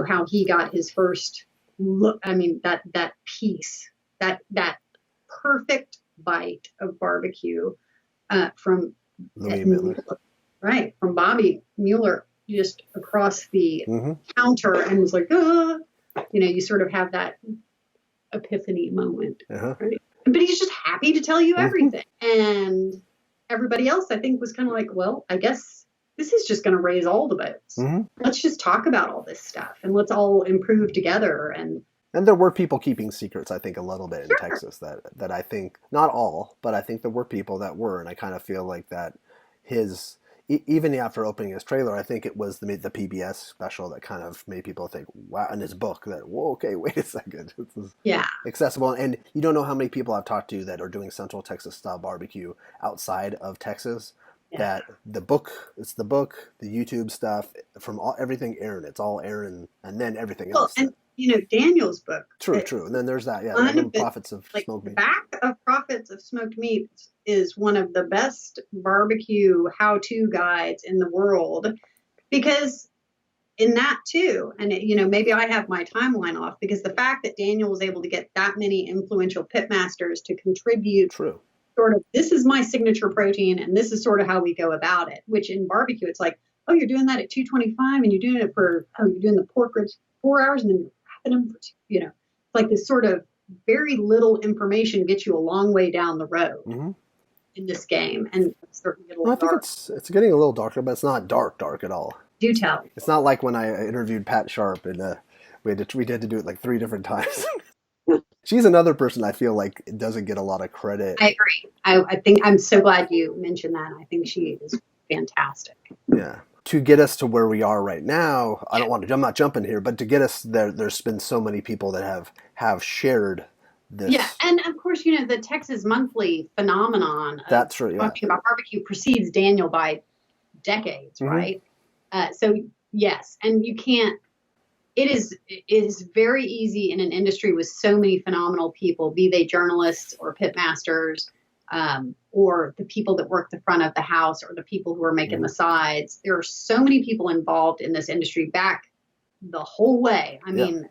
how he got his first look. I mean, that piece, that perfect bite of barbecue from Louis Mueller. Right, from Bobby Mueller. just across the Mm-hmm. counter and was like, ah, you sort of have that epiphany moment, Uh-huh. right? But he's just happy to tell you Mm-hmm. everything. And everybody else, I think, was kind of like, well, I guess this is just going to raise all the boats. Mm-hmm. Let's just talk about all this stuff and let's all improve together. And there were people keeping secrets, I think, a little bit in Sure. Texas that I think, not all, but I think there were people that were. And I kind of feel like that his, even after opening his trailer, I think it was the PBS special that kind of made people think, wow, in his book that, whoa, okay, wait a second. This is Yeah. accessible. And you don't know how many people I've talked to that are doing Central Texas style barbecue outside of Texas. Yeah. That the book, the YouTube stuff, from everything Aaron, it's all Aaron, and then everything Well, else. and Daniel's book. True. And then there's that, One of Profits of like Smoked the Meat. back of Profits of Smoked Meat is one of the best barbecue how-to guides in the world, because in that too, and maybe I have my timeline off, because the fact that Daniel was able to get that many influential pitmasters to contribute True. sort of, this is my signature protein and this is sort of how we go about it, which in barbecue it's like, oh, you're doing that at 225 and you're doing it for, oh, you're doing the pork ribs 4 hours and then you're wrapping them for it's like this sort of very little information gets you a long way down the road Mm-hmm. in this game, and it's starting to get a little I think dark. it's getting a little darker, but it's not dark at all. Do tell. It's not like when I interviewed Pat Sharp and we had to do it like 3 different times. She's another person I feel like doesn't get a lot of credit. I agree. I think I'm so glad you mentioned that. I think she is fantastic. Yeah. To get us to where we are right now, I'm not jumping here, but to get us there, there's been so many people that have shared this. Yeah, and of course, the Texas Monthly phenomenon of That's true, yeah. talking about barbecue precedes Daniel by decades, Mm-hmm. right? So yes, and you can't. It is very easy in an industry with so many phenomenal people, be they journalists or pitmasters, or the people that work the front of the house or the people who are making the sides. There are so many people involved in this industry back the whole way. I mean,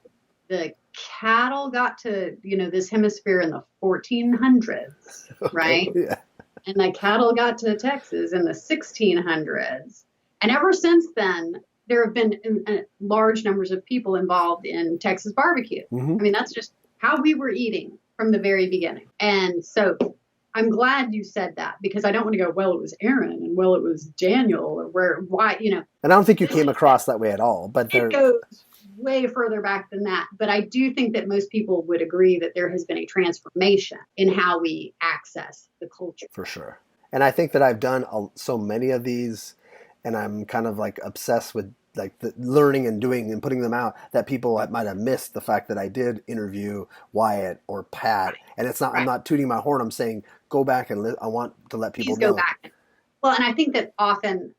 the cattle got to, this hemisphere in the 1400s, right? Yeah. And the cattle got to Texas in the 1600s. And ever since then, there have been large numbers of people involved in Texas barbecue. Mm-hmm. I mean, that's just how we were eating from the very beginning. And so I'm glad you said that, because I don't want to go, well, it was Aaron and well, it was Daniel, or why. And I don't think you came across that way at all. But it goes way further back than that. But I do think that most people would agree that there has been a transformation in how we access the culture. For sure. And I think that I've done so many of these, and I'm kind of like obsessed with like the learning and doing and putting them out, that people might have missed the fact that I did interview Wyatt or Pat. And it's not, I'm not tooting my horn. I'm saying, go back and I want to let people know. Go back. Well, and I think that often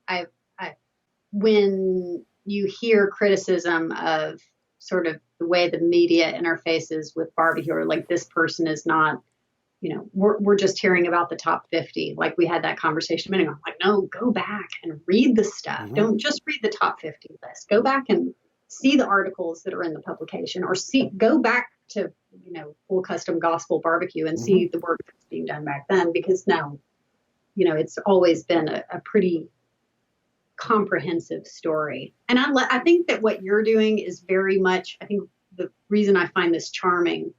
when you hear criticism of sort of the way the media interfaces with barbecue, or like, this person is not, we're just hearing about the top 50. Like we had that conversation a minute ago. I'm like, no, go back and read the stuff. Mm-hmm. Don't just read the top 50 list. Go back and see the articles that are in the publication, or go back to, Full Custom Gospel Barbecue and see the work that's being done back then, because now, it's always been a pretty comprehensive story. And I think that what you're doing is very much, I think the reason I find this charming,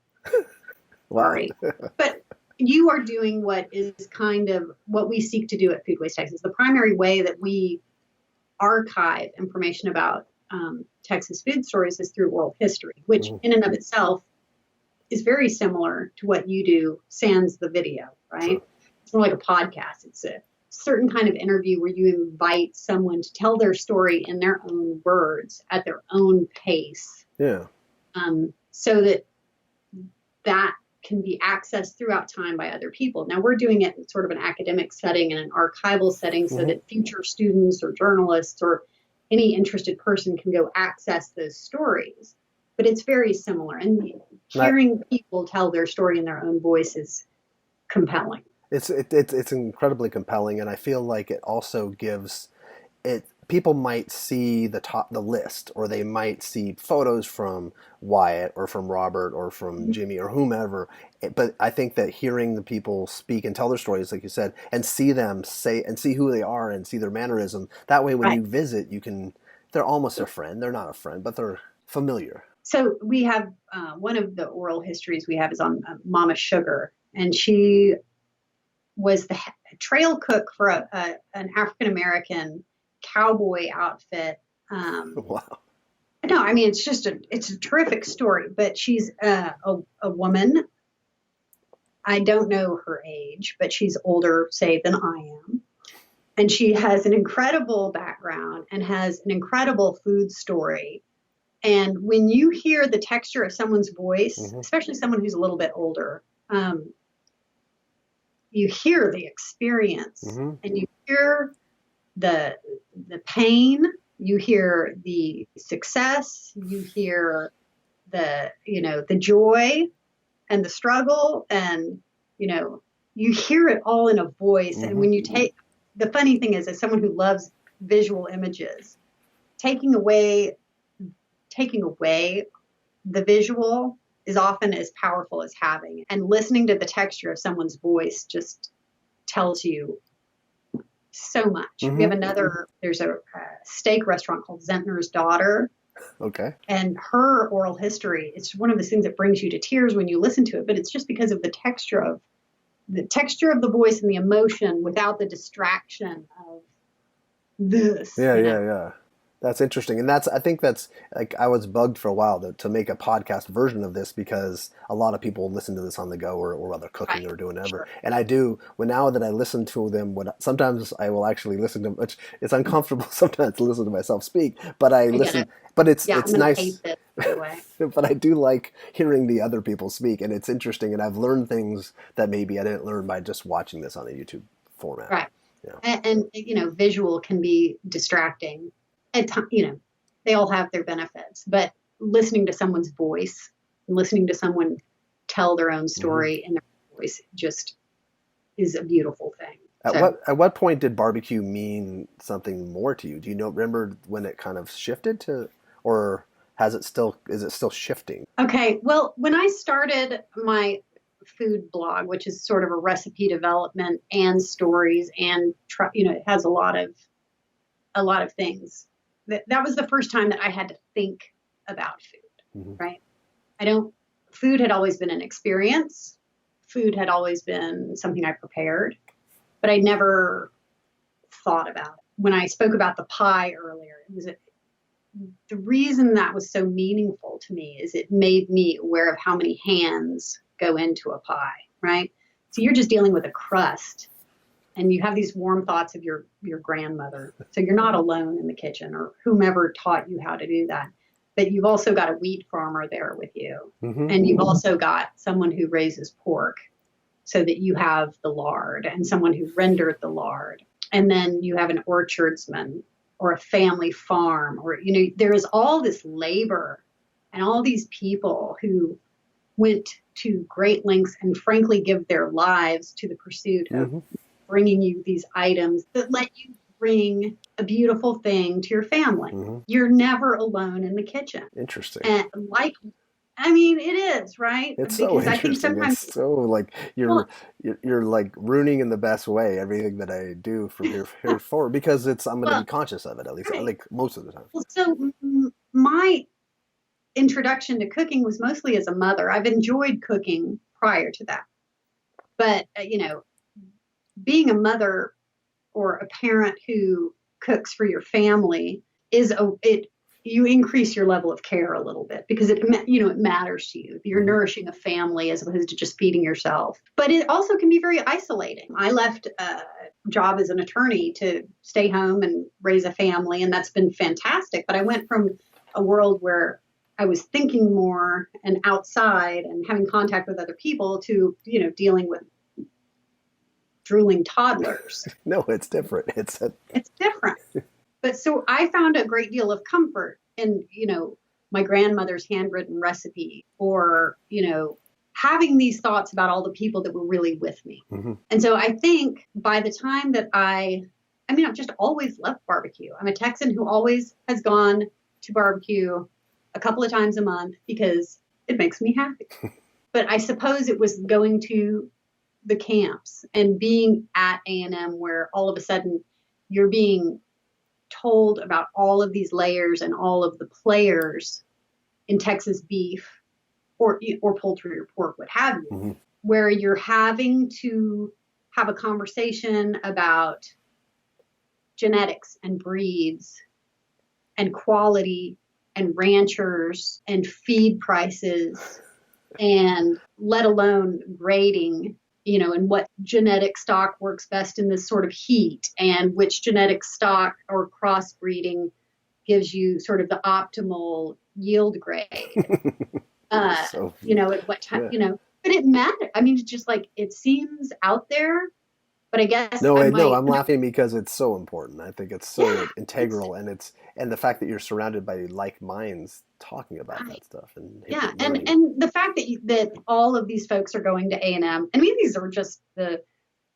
sorry, but you are doing what is kind of what we seek to do at Foodways Texas. The primary way that we archive information about Texas food stories is through oral history, which in and of itself is very similar to what you do, sans the video, right? Sure. It's more like a podcast. It's a certain kind of interview where you invite someone to tell their story in their own words at their own pace. Yeah. So that can be accessed throughout time by other people. Now we're doing it in sort of an academic setting and an archival setting, so that future students or journalists or any interested person can go access those stories. But it's very similar. And hearing people tell their story in their own voice is compelling. It's incredibly compelling, and I feel like it also gives it. People might see the list, or they might see photos from Wyatt or from Robert or from Jimmy or whomever. But I think that hearing the people speak and tell their stories, like you said, and see them say and see who they are and see their mannerism, that way when you visit, you can They're almost a friend. They're not a friend, but they're familiar. So we have one of the oral histories we have is on Mama Sugar, and she was the trail cook for an African American cowboy outfit. Wow. No, I mean it's a terrific story, but she's a woman. I don't know her age, but she's older, say, than I am. And she has an incredible background and has an incredible food story. And when you hear the texture of someone's voice, especially someone who's a little bit older, you hear the experience and you hear the pain, you hear the success, you hear the joy and the struggle, and you hear it all in a voice. And when you take, the funny thing is, as someone who loves visual images, taking away the visual is often as powerful as having it. And listening to the texture of someone's voice just tells you so much. We have there's a steak restaurant called Zentner's Daughter. Okay. And her oral history, it's one of the things that brings you to tears when you listen to it, but it's just because of the texture of the voice and the emotion without the distraction of this. Yeah. That's interesting. And I think that's like, I was bugged for a while to make a podcast version of this because a lot of people listen to this on the go or while they're cooking or doing whatever. Sure. And I do, now that I listen to them, sometimes I will actually listen to, which it's uncomfortable sometimes to listen to myself speak, but I listen, but it's nice. Hate this, by the way. But I do like hearing the other people speak, and it's interesting. And I've learned things that maybe I didn't learn by just watching this on a YouTube format. Right. Yeah. And visual can be distracting. They all have their benefits, but listening to someone's voice and listening to someone tell their own story in their voice just is a beautiful thing. At what point did barbecue mean something more to you? Do you remember when it kind of shifted to, or is it still shifting? Okay. Well, when I started my food blog, which is sort of a recipe development and stories and, it has a lot of things. That was the first time that I had to think about food, right? Food had always been an experience. Food had always been something I prepared, but I never thought about it. When I spoke about the pie earlier, the reason that was so meaningful to me is it made me aware of how many hands go into a pie, right? So you're just dealing with a crust. And you have these warm thoughts of your grandmother. So you're not alone in the kitchen or whomever taught you how to do that. But you've also got a wheat farmer there with you. And you've also got someone who raises pork so that you have the lard, and someone who rendered the lard. And then you have an orchardsman or a family farm, or, there is all this labor and all these people who went to great lengths and frankly give their lives to the pursuit of bringing you these items that let you bring a beautiful thing to your family. You're never alone in the kitchen. Interesting. And it is, right? It's so interesting. I think sometimes it's so like you're like ruining in the best way everything that I do from here forward, because I'm going to be conscious of it, at least like most of the time. Well, so my introduction to cooking was mostly as a mother. I've enjoyed cooking prior to that, but being a mother or a parent who cooks for your family you increase your level of care a little bit, because it matters to you. You're nourishing a family as opposed to just feeding yourself. But it also can be very isolating. I left a job as an attorney to stay home and raise a family, and that's been fantastic. But I went from a world where I was thinking more and outside and having contact with other people to, dealing with drooling toddlers. No, it's different. It's different. But so I found a great deal of comfort in, my grandmother's handwritten recipe, or, having these thoughts about all the people that were really with me. And so I think by the time that I've just always loved barbecue. I'm a Texan who always has gone to barbecue a couple of times a month because it makes me happy. But I suppose it was going to the camps and being at A&M where all of a sudden you're being told about all of these layers and all of the players in Texas beef or poultry or pork, what have you, Mm-hmm. where you're having to have a conversation about genetics and breeds and quality and ranchers and feed prices and let alone grading, and what genetic stock works best in this sort of heat and which genetic stock or crossbreeding gives you sort of the optimal yield grade. At what time, but it matters. I mean, it's just like, it seems out there, but I guess No, I'm laughing because it's so important. I think it's so integral, and the fact that you're surrounded by like minds talking about that stuff, and the fact that all of these folks are going to A&M. I mean, these are just the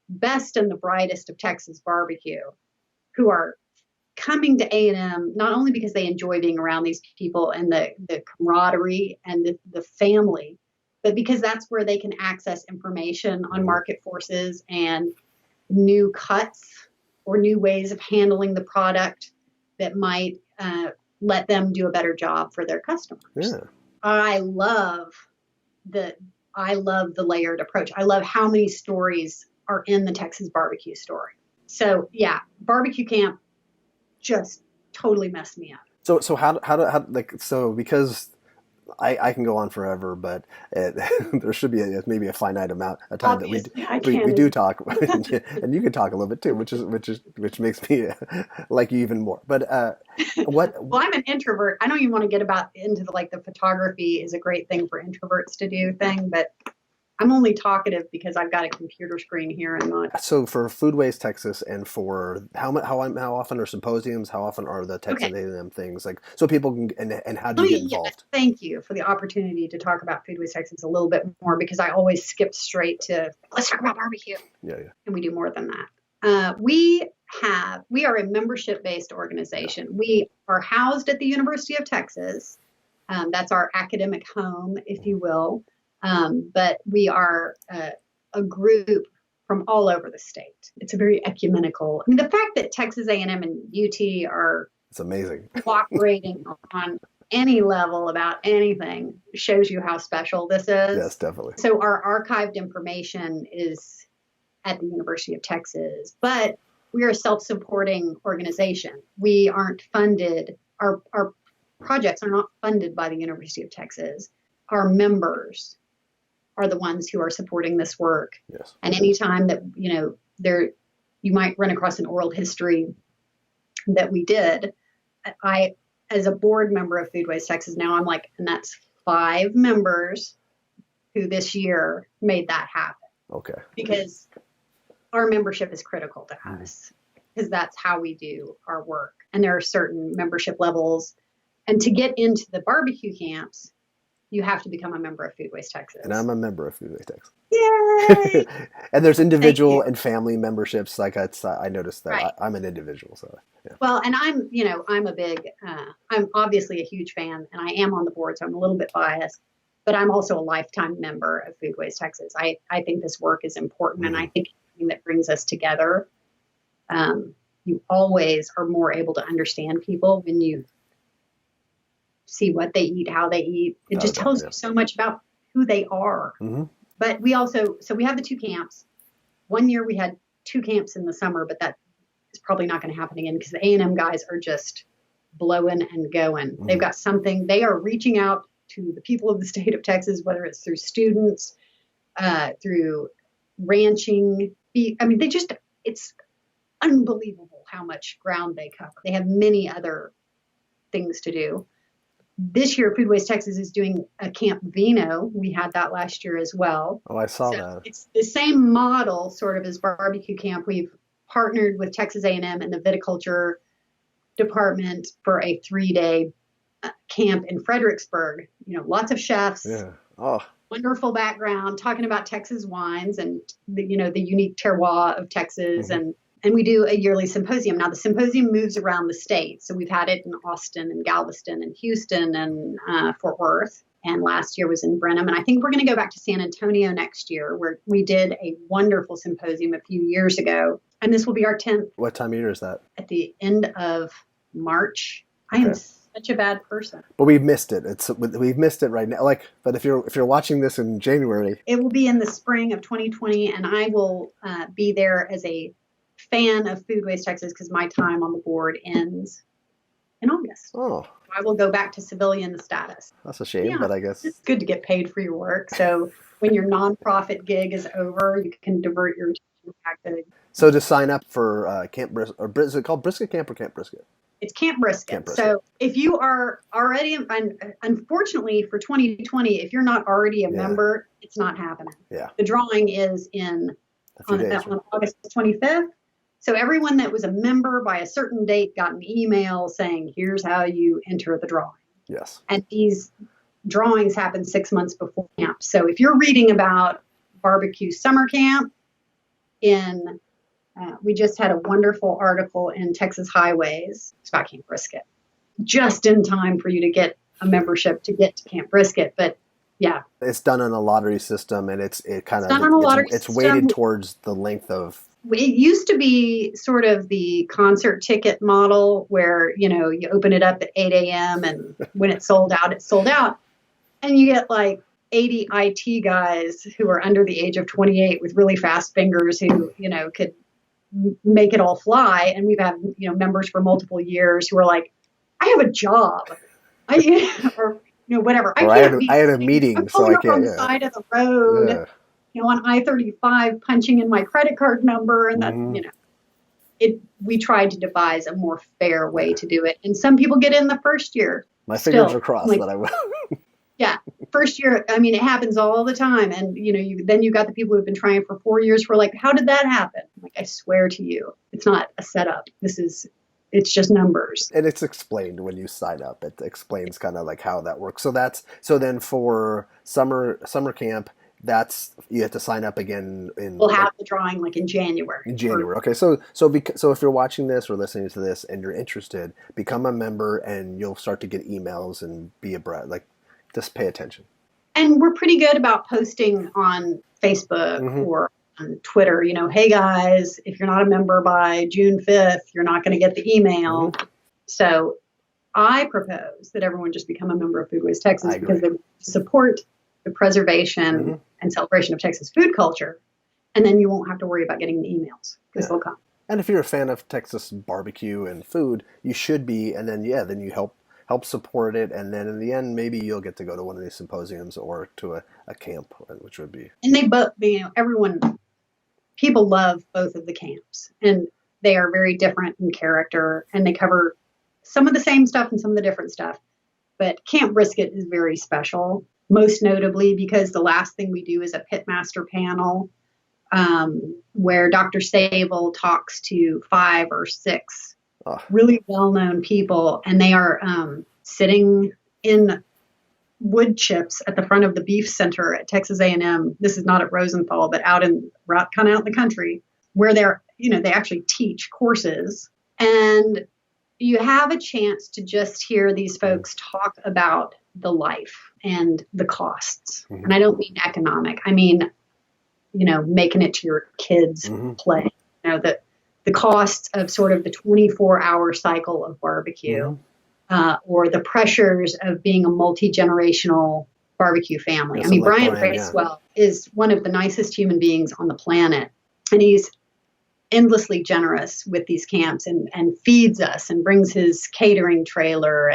best and the brightest of Texas barbecue, who are coming to A&M not only because they enjoy being around these people and the camaraderie and the family, but because that's where they can access information on market forces and new cuts or new ways of handling the product that might let them do a better job for their customers. Yeah. I love the layered approach. I love how many stories are in the Texas barbecue story. So yeah, barbecue camp just totally messed me up. So how because I can go on forever, but there should be maybe a finite amount of time Obviously, that we do talk, and you can talk a little bit too, which makes me like you even more. But what? Well, I'm an introvert. I don't even want to get into the photography is a great thing for introverts to do thing, but I'm only talkative because I've got a computer screen here and not. So for Foodways Texas, and for how often are symposiums? How often are the Texan A&M things, like, so people can, and how do you get involved? Thank you for the opportunity to talk about Foodways Texas a little bit more, because I always skip straight to let's talk about barbecue. Yeah. And we do more than that. We are a membership-based organization. We are housed at the University of Texas. That's our academic home, if you will. But we are a group from all over the state. It's a very ecumenical. I mean, the fact that Texas A&M and UT are it's amazing cooperating on any level about anything shows you how special this is. Yes, definitely. So our archived information is at the University of Texas, but we are a self-supporting organization. We aren't funded. Our projects are not funded by the University of Texas. Our members are the ones who are supporting this work. Yes. And anytime that, you might run across an oral history that we did, I, as a board member of Foodways Texas, now I'm like, and that's 5 members who this year made that happen. Okay. Because our membership is critical to us, because that's how we do our work. And there are certain membership levels. And to get into the barbecue camps, you have to become a member of Foodways Texas. And I'm a member of Foodways Texas. Yay! And there's individual and family memberships. Like I noticed that right. I'm an individual. So yeah. Well, and I'm obviously a huge fan, and I am on the board, so I'm a little bit biased, but I'm also a lifetime member of Foodways Texas. I think this work is important, and I think anything that brings us together, you always are more able to understand people when you see what they eat, how they eat. It just tells you so much about who they are. Mm-hmm. But we have the 2 camps. One year we had 2 camps in the summer, but that is probably not going to happen again, because the A&M guys are just blowing and going. Mm-hmm. They've got something. They are reaching out to the people of the state of Texas, whether it's through students, through ranching. I mean, it's unbelievable how much ground they cover. They have many other things to do. This year, Foodways Texas is doing a Camp Vino. We had that last year as well. Oh, I saw that. It's the same model sort of as barbecue camp. We've partnered with Texas A&M and the viticulture department for a 3-day camp in Fredericksburg. Lots of chefs. Yeah. Oh. Wonderful background, talking about Texas wines and the unique terroir of Texas. Mm-hmm. And we do a yearly symposium. Now, the symposium moves around the state. So we've had it in Austin and Galveston and Houston and Fort Worth. And last year was in Brenham. And I think we're going to go back to San Antonio next year, where we did a wonderful symposium a few years ago. And this will be our 10th. What time of year is that? At the end of March. I am such a bad person. But we've missed it. We've missed it right now. But if you're watching this in January, it will be in the spring of 2020, and I will be there as a fan of Foodways Texas because my time on the board ends in August. Oh, I will go back to civilian status. That's a shame, but I guess it's good to get paid for your work. So when your nonprofit gig is over, you can divert your attention back to. So to sign up for Camp Brisket, or is it called Brisket Camp or Camp Brisket? It's Camp Brisket. So if you are already, unfortunately for 2020, if you're not already a member, it's not happening. Yeah. The drawing is on August 25th. So everyone that was a member by a certain date got an email saying, here's how you enter the drawing. Yes. And these drawings happen 6 months before camp. So if you're reading about BBQ Summer Camp we just had a wonderful article in Texas Highways about Camp Brisket, just in time for you to get a membership to get to Camp Brisket. But yeah, it's done on a lottery system, and it's weighted towards the length of. It used to be sort of the concert ticket model where, you open it up at 8 a.m. and when it's sold out, it's sold out. And you get like 80 IT guys who are under the age of 28 with really fast fingers who, could make it all fly. And we've had, members for multiple years who are like, I have a job. Whatever. I had a meeting, so I can't. On the side of the road, on I-35, punching in my credit card number, and that, we tried to devise a more fair way to do it. And some people get in the first year. My fingers are crossed that I will. Yeah. First year, it happens all the time. And, then you got the people who've been trying for 4 years who are like, how did that happen? I swear to you, it's not a setup. It's just numbers. And it's explained when you sign up. It explains kind of like how that works. So then for summer camp, you have to sign up again we'll have the drawing in January. Okay. So if you're watching this or listening to this and you're interested, become a member and you'll start to get emails and be just pay attention. And we're pretty good about posting on Facebook or on Twitter, hey guys, if you're not a member by June 5th, you're not going to get the email. So I propose that everyone just become a member of Foodways Texas because they support the preservation and celebration of Texas food culture. And then you won't have to worry about getting the emails because they'll come. And if you're a fan of Texas barbecue and food, you should be. And then, then you help support it, and then in the end, maybe you'll get to go to one of these symposiums or to a camp, which would be. And they both, people love both of the camps, and they are very different in character, and they cover some of the same stuff and some of the different stuff. But Camp Brisket is very special, most notably because the last thing we do is a pitmaster panel where Dr. Sable talks to 5 or 6 really well-known people, and they are sitting in wood chips at the front of the beef center at Texas A&M. This is not at Rosenthal, but out in the country where they actually teach courses, and you have a chance to just hear these folks talk about the life and the costs. And I don't mean economic. I mean, making it to your kids' play. The costs of sort of the 24-hour cycle of barbecue, or the pressures of being a multi-generational barbecue family. Brian Bracewell is one of the nicest human beings on the planet, and he's endlessly generous with these camps and feeds us and brings his catering trailer.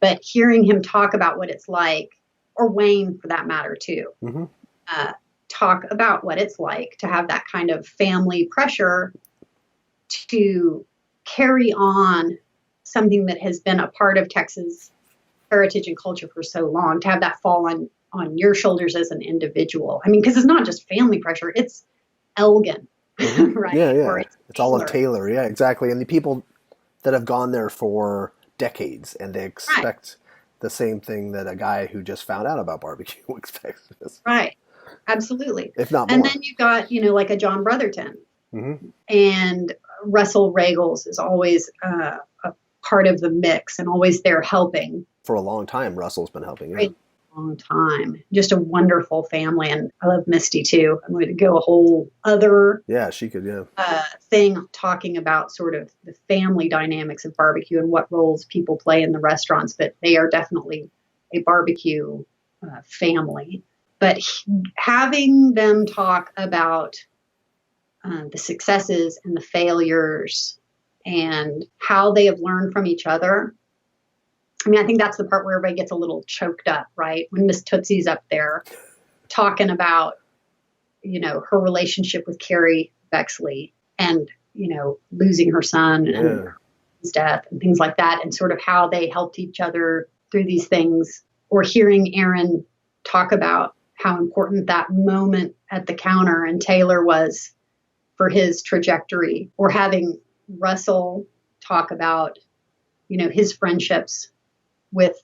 But hearing him talk about what it's like, or Wayne for that matter too, talk about what it's like to have that kind of family pressure to carry on something that has been a part of Texas heritage and culture for so long, to have that fall on your shoulders as an individual. Because it's not just family pressure, it's Elgin, right? Yeah. It's all of Taylor. Yeah, exactly. And the people that have gone there for decades, and they expect the same thing that a guy who just found out about barbecue expects. Right. Absolutely. If not more. And then you got, like a John Brotherton. And Russell Regals is always a part of the mix and always there helping. For a long time, Russell's been helping. Right. long time. Just a wonderful family. And I love Misty too. I'm going to go a whole other she could, thing talking about sort of the family dynamics of barbecue and what roles people play in the restaurants, but they are definitely a barbecue family. But having them talk about the successes and the failures and how they have learned from each other. I mean, I think that's the part where everybody gets a little choked up, right? When Miss Tootsie's up there talking about, her relationship with Carrie Bexley and, losing her son and his death and things like that, and sort of how they helped each other through these things, or hearing Aaron talk about how important that moment at the counter and Taylor was for his trajectory, or having Russell talk about, his friendships with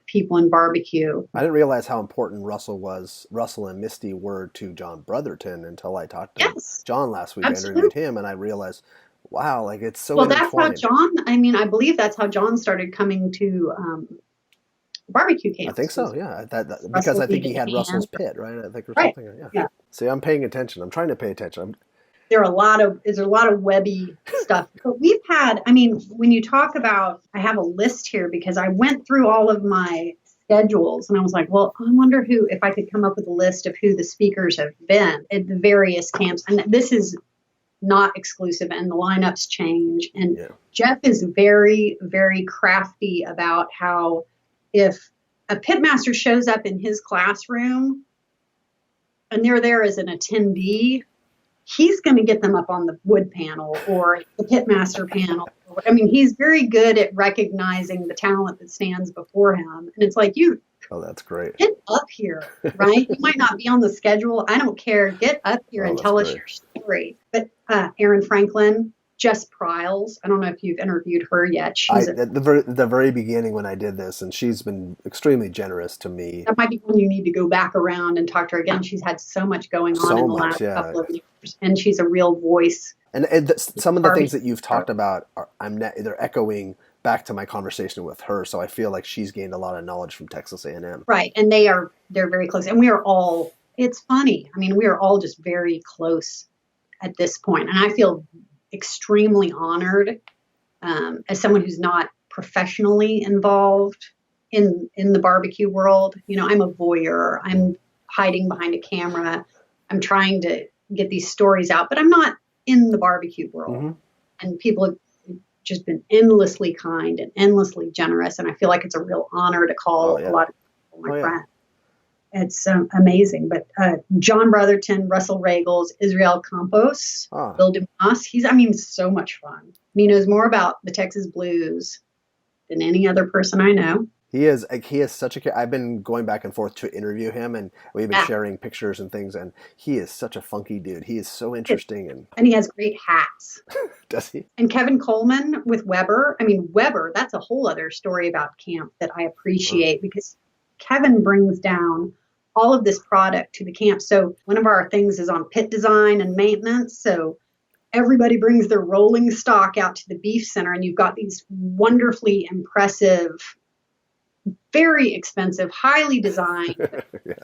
people in barbecue. I didn't realize how important Russell and Misty were to John Brotherton until I talked to John last week. Absolutely. I interviewed him and I realized, wow, like it's so that's how John, I believe that's how John started coming to barbecue camps. I think so, yeah. Because I think he had Russell's pit, right? I think, or something. Yeah. See, I'm paying attention. I'm trying to pay attention. There's a lot of webby stuff. But we've had, when you talk about, I have a list here because I went through all of my schedules and I was like, well, I wonder if I could come up with a list of who the speakers have been at the various camps. And this is not exclusive, and the lineups change. And Jeff is very, very crafty about how if a pitmaster shows up in his classroom and they're there as an attendee, he's going to get them up on the wood panel or the pitmaster panel. He's very good at recognizing the talent that stands before him. And it's like, oh, that's great. Get up here, right? You might not be on the schedule. I don't care. Get up here and tell us your story. But Erin Franklin, Jess Pryles, I don't know if you've interviewed her yet. She's at the very beginning when I did this, and she's been extremely generous to me. That might be when you need to go back around and talk to her again. She's had so much going on in the last couple of years, and she's a real voice. And some of the things that you've talked about, they're echoing back to my conversation with her, so I feel like she's gained a lot of knowledge from Texas A&M. Right, and they're very close, and we are all. It's funny. We are all just very close at this point, and I feel extremely honored as someone who's not professionally involved in the barbecue world. I'm a voyeur. I'm hiding behind a camera. I'm trying to get these stories out, but I'm not in the barbecue world. Mm-hmm. And people have just been endlessly kind and endlessly generous. And I feel like it's a real honor to call a lot of people my friends. It's amazing. But John Brotherton, Russell Regals, Israel Campos, Bill Dumas, he's so much fun. He knows more about the Texas blues than any other person I know. He is such a. I've been going back and forth to interview him, and we've been sharing pictures and things. And he is such a funky dude. He is so interesting, and he has great hats. Does he? And Kevin Coleman with Weber. Weber. That's a whole other story about camp that I appreciate because Kevin brings down all of this product to the camp. So one of our things is on pit design and maintenance. So everybody brings their rolling stock out to the beef center, and you've got these wonderfully impressive, very expensive, highly designed.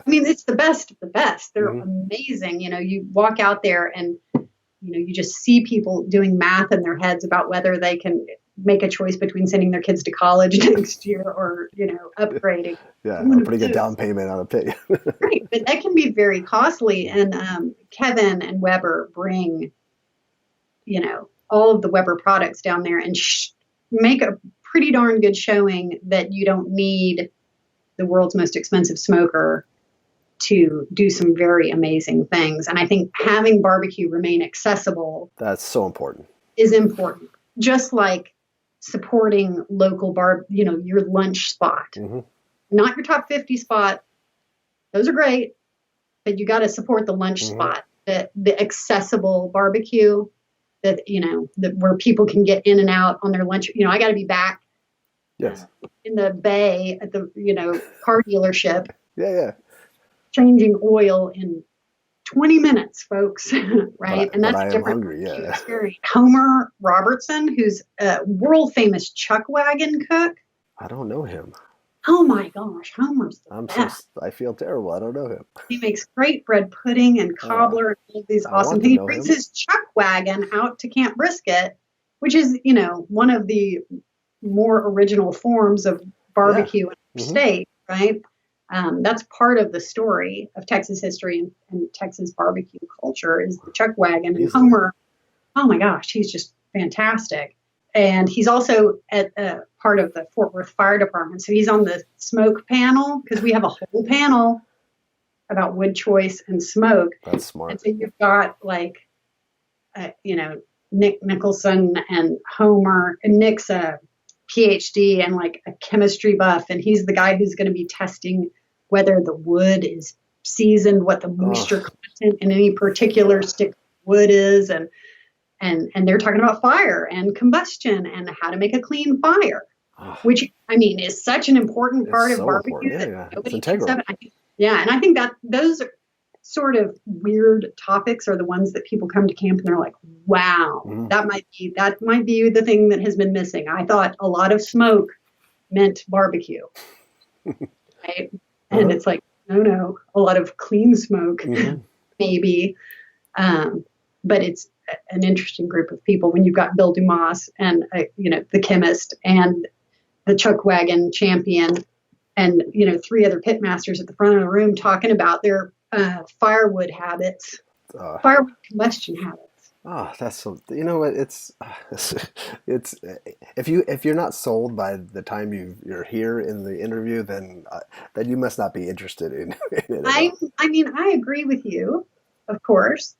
It's the best of the best. They're amazing. You walk out there and, you just see people doing math in their heads about whether they can make a choice between sending their kids to college next year or, upgrading. Yeah, a pretty good down payment on a pit. Right, but that can be very costly. And Kevin and Weber bring, all of the Weber products down there and make a pretty darn good showing that you don't need the world's most expensive smoker to do some very amazing things. And I think having barbecue remain accessible. That's so important. Is important. Just like supporting local your lunch spot, not your top 50 spot. Those are great, but you got to support the lunch spot, the accessible barbecue that, where people can get in and out on their lunch. I got to be back in the bay at the, car dealership. Changing oil in 20 minutes, folks, right? And that's a different experience. Homer Robertson, who's a world famous chuck wagon cook. I don't know him. Oh my gosh, Homer's the I'm so, best. I feel terrible. I don't know him. He makes great bread pudding and Uh, cobbler and all these I awesome want to things. He know brings him. his chuck wagon out to Camp Brisket, which is, one of the more original forms of Yeah. barbecue in our Hmm. state, right? That's part of the story of Texas history and Texas barbecue culture is the chuck wagon. And Easily. Homer, oh my gosh, he's just fantastic. And he's also at part of the Fort Worth Fire Department. So he's on the smoke panel because we have a whole panel about wood choice and smoke. That's And smart. so you've got like, Nick Nicholson and Homer, and Nick's a PhD and like a chemistry buff, and he's the guy who's going to be testing whether the wood is seasoned, what the moisture Oh, content in any particular yeah. stick of wood is, and they're talking about fire and combustion and how to make a clean fire, Oh, which I mean is such an important it's part of so important. barbecue Yeah, that yeah. It's nobody thinks of. integral. Yeah, and I think that those sort of weird topics are the ones that people come to camp and they're like, wow, Hmm. that might be the thing that has been missing. I thought a lot of smoke meant barbecue, right? And Uh-huh. it's like, no, a lot of clean smoke, Hmm. maybe. But it's an interesting group of people when you've got Bill Dumas and the chemist and the chuck wagon champion and three other pit masters at the front of the room talking about their firewood habits, Uh, firewood combustion habits. oh, that's so. You know what? It's if you're not sold by the time you're here in the interview, then you must not be interested in it at I all. I mean, I agree with you, of course.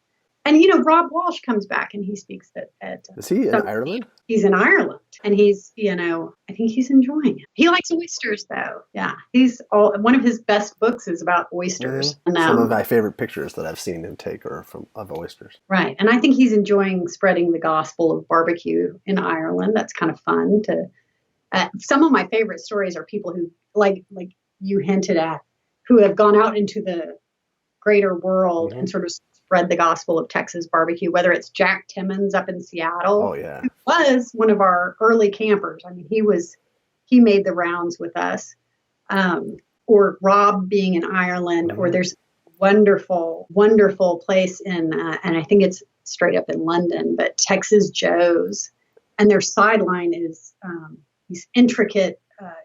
And Rob Walsh comes back and he speaks at Is he in summer Ireland? camp. He's in Ireland and he's, I think he's enjoying it. He likes oysters though. Yeah, he's all one of his best books is about Hmm. oysters. And Some of my favorite pictures that I've seen him take are from of oysters. right, and I think he's enjoying spreading the gospel of barbecue in Ireland. That's kind of fun to. Some of my favorite stories are people who like you hinted at, who have gone out into the greater world Hmm. and sort of spread the gospel of Texas barbecue, whether it's Jack Timmons up in Oh Seattle, yeah. who was one of our early campers. I mean, he made the rounds with us, or Rob being in Ireland, or Hmm. there's wonderful, wonderful place and I think it's straight up in London, but Texas Joe's, and their sideline is these intricate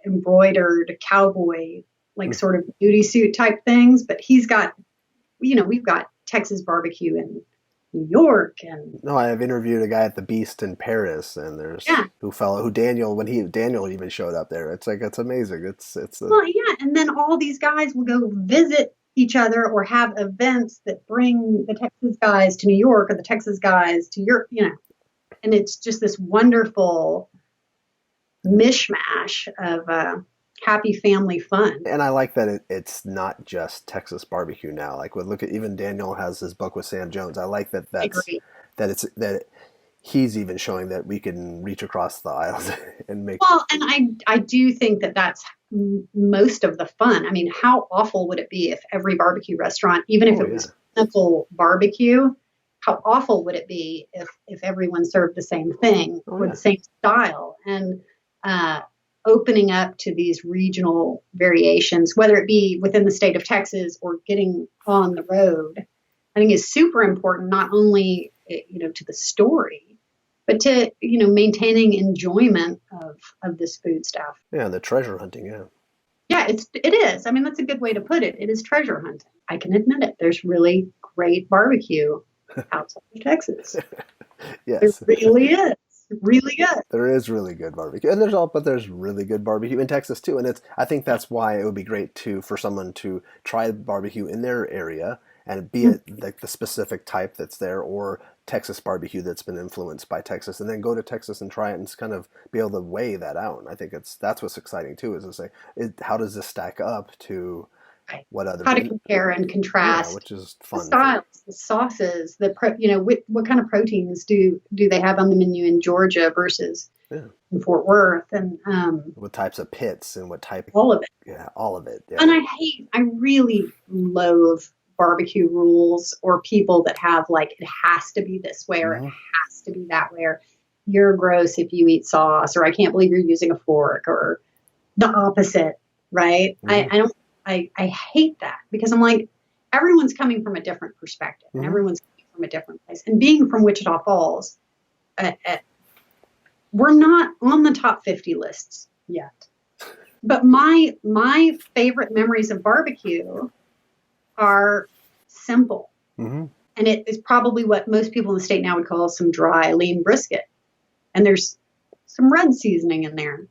embroidered cowboy like sort of duty suit type things, but he's got we've got Texas barbecue in New York and No, I've interviewed a guy at the Beast in Paris, and there's yeah. who Daniel Daniel even showed up there. It's like it's amazing. It's a Well, yeah, and then all these guys will go visit each other or have events that bring the Texas guys to New York or the Texas guys to Europe, and it's just this wonderful mishmash of happy family fun. And I like that it's not just Texas barbecue now. Like look at even Daniel has his book with Sam Jones. I like that I agree. that he's even showing that we can reach across the aisles and make. Well, and I do think that that's most of the fun. I mean, how awful would it be if every barbecue restaurant, even if Oh it yeah. was clinical barbecue, how awful would it be if everyone served the same thing Oh or yeah. the same style and opening up to these regional variations, whether it be within the state of Texas or getting on the road, I think is super important, not only, to the story, but to, maintaining enjoyment of this food stuff. Yeah, the treasure hunting, yeah. Yeah, it is. I mean, that's a good way to put it. It is treasure hunting. I can admit it. There's really great barbecue outside of Texas. There Yes. really is. Really good. There is really good barbecue. And there's really good barbecue in Texas too. And I think that's why it would be great for someone to try barbecue in their area and be it like the specific type that's there or Texas barbecue that's been influenced by Texas and then go to Texas and try it and kind of be able to weigh that out. And I think that's what's exciting too, is to say, how does this stack up to Right. what other, How to compare and yeah, contrast which is the fun. styles, the sauces, what kind of proteins do they have on the menu in Georgia versus Yeah. in Fort Worth, and What types of pits and what type, all of it. yeah, all of it. And Yeah. I really loathe barbecue rules or people that have like it has to be this way or it Mhm. has to be that way or you're gross if you eat sauce or I can't believe you're using a fork or the opposite. right? Mm-hmm. I don't, I hate that because I'm like, everyone's coming from a different perspective and Mm-hmm. everyone's coming from a different place. And being from Wichita Falls, we're not on the top 50 lists yet. But my favorite memories of barbecue are simple. Mm-hmm. And it is probably what most people in the state now would call some dry, lean brisket. And there's some red seasoning in there.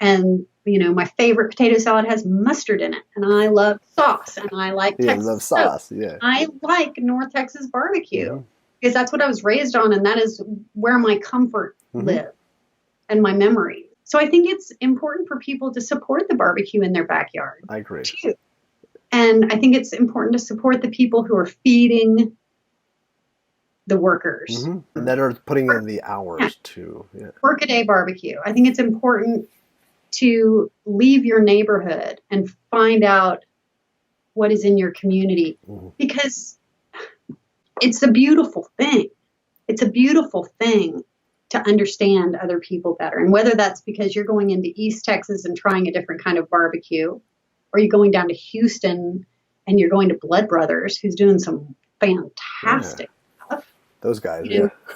And, my favorite potato salad has mustard in it. And I love sauce. And I like Yeah, Texas love sauce. Yeah. I like North Texas barbecue Mm-hmm. because that's what I was raised on. And that is where my comfort lives and my memory. So I think it's important for people to support the barbecue in their backyard. I agree. Too. And I think it's important to support the people who are feeding the workers. Mm-hmm. And that are putting in the hours too. Yeah. Workaday barbecue. I think it's important to leave your neighborhood and find out what is in your community because it's a beautiful thing. It's a beautiful thing to understand other people better. And whether that's because you're going into East Texas and trying a different kind of barbecue, or you're going down to Houston and you're going to Blood Brothers, who's doing some fantastic stuff. Those guys,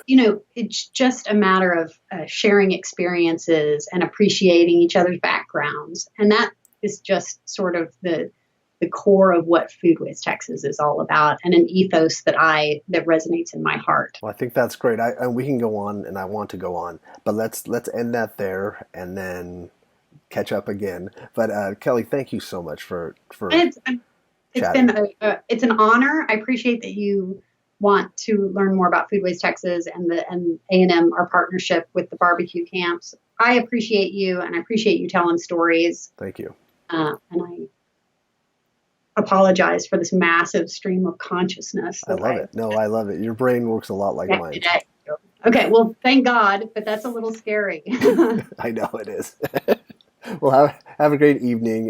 it's just a matter of sharing experiences and appreciating each other's backgrounds. And that is just sort of the core of what Foodways Texas is all about, and an ethos that resonates in my heart. Well, I think that's great. We can go on, and I want to go on, but let's end that there, and then catch up again. But Kelly, thank you so much for it's been it's an honor. I appreciate that you want to learn more about Foodways Texas and A&M, our partnership with the barbecue camps. I appreciate you, and I appreciate you telling stories. Thank you. And I apologize for this massive stream of consciousness. I love it. No, I love it. Your brain works a lot like mine. Okay, well, thank God, but that's a little scary. I know it is. Well, have a great evening,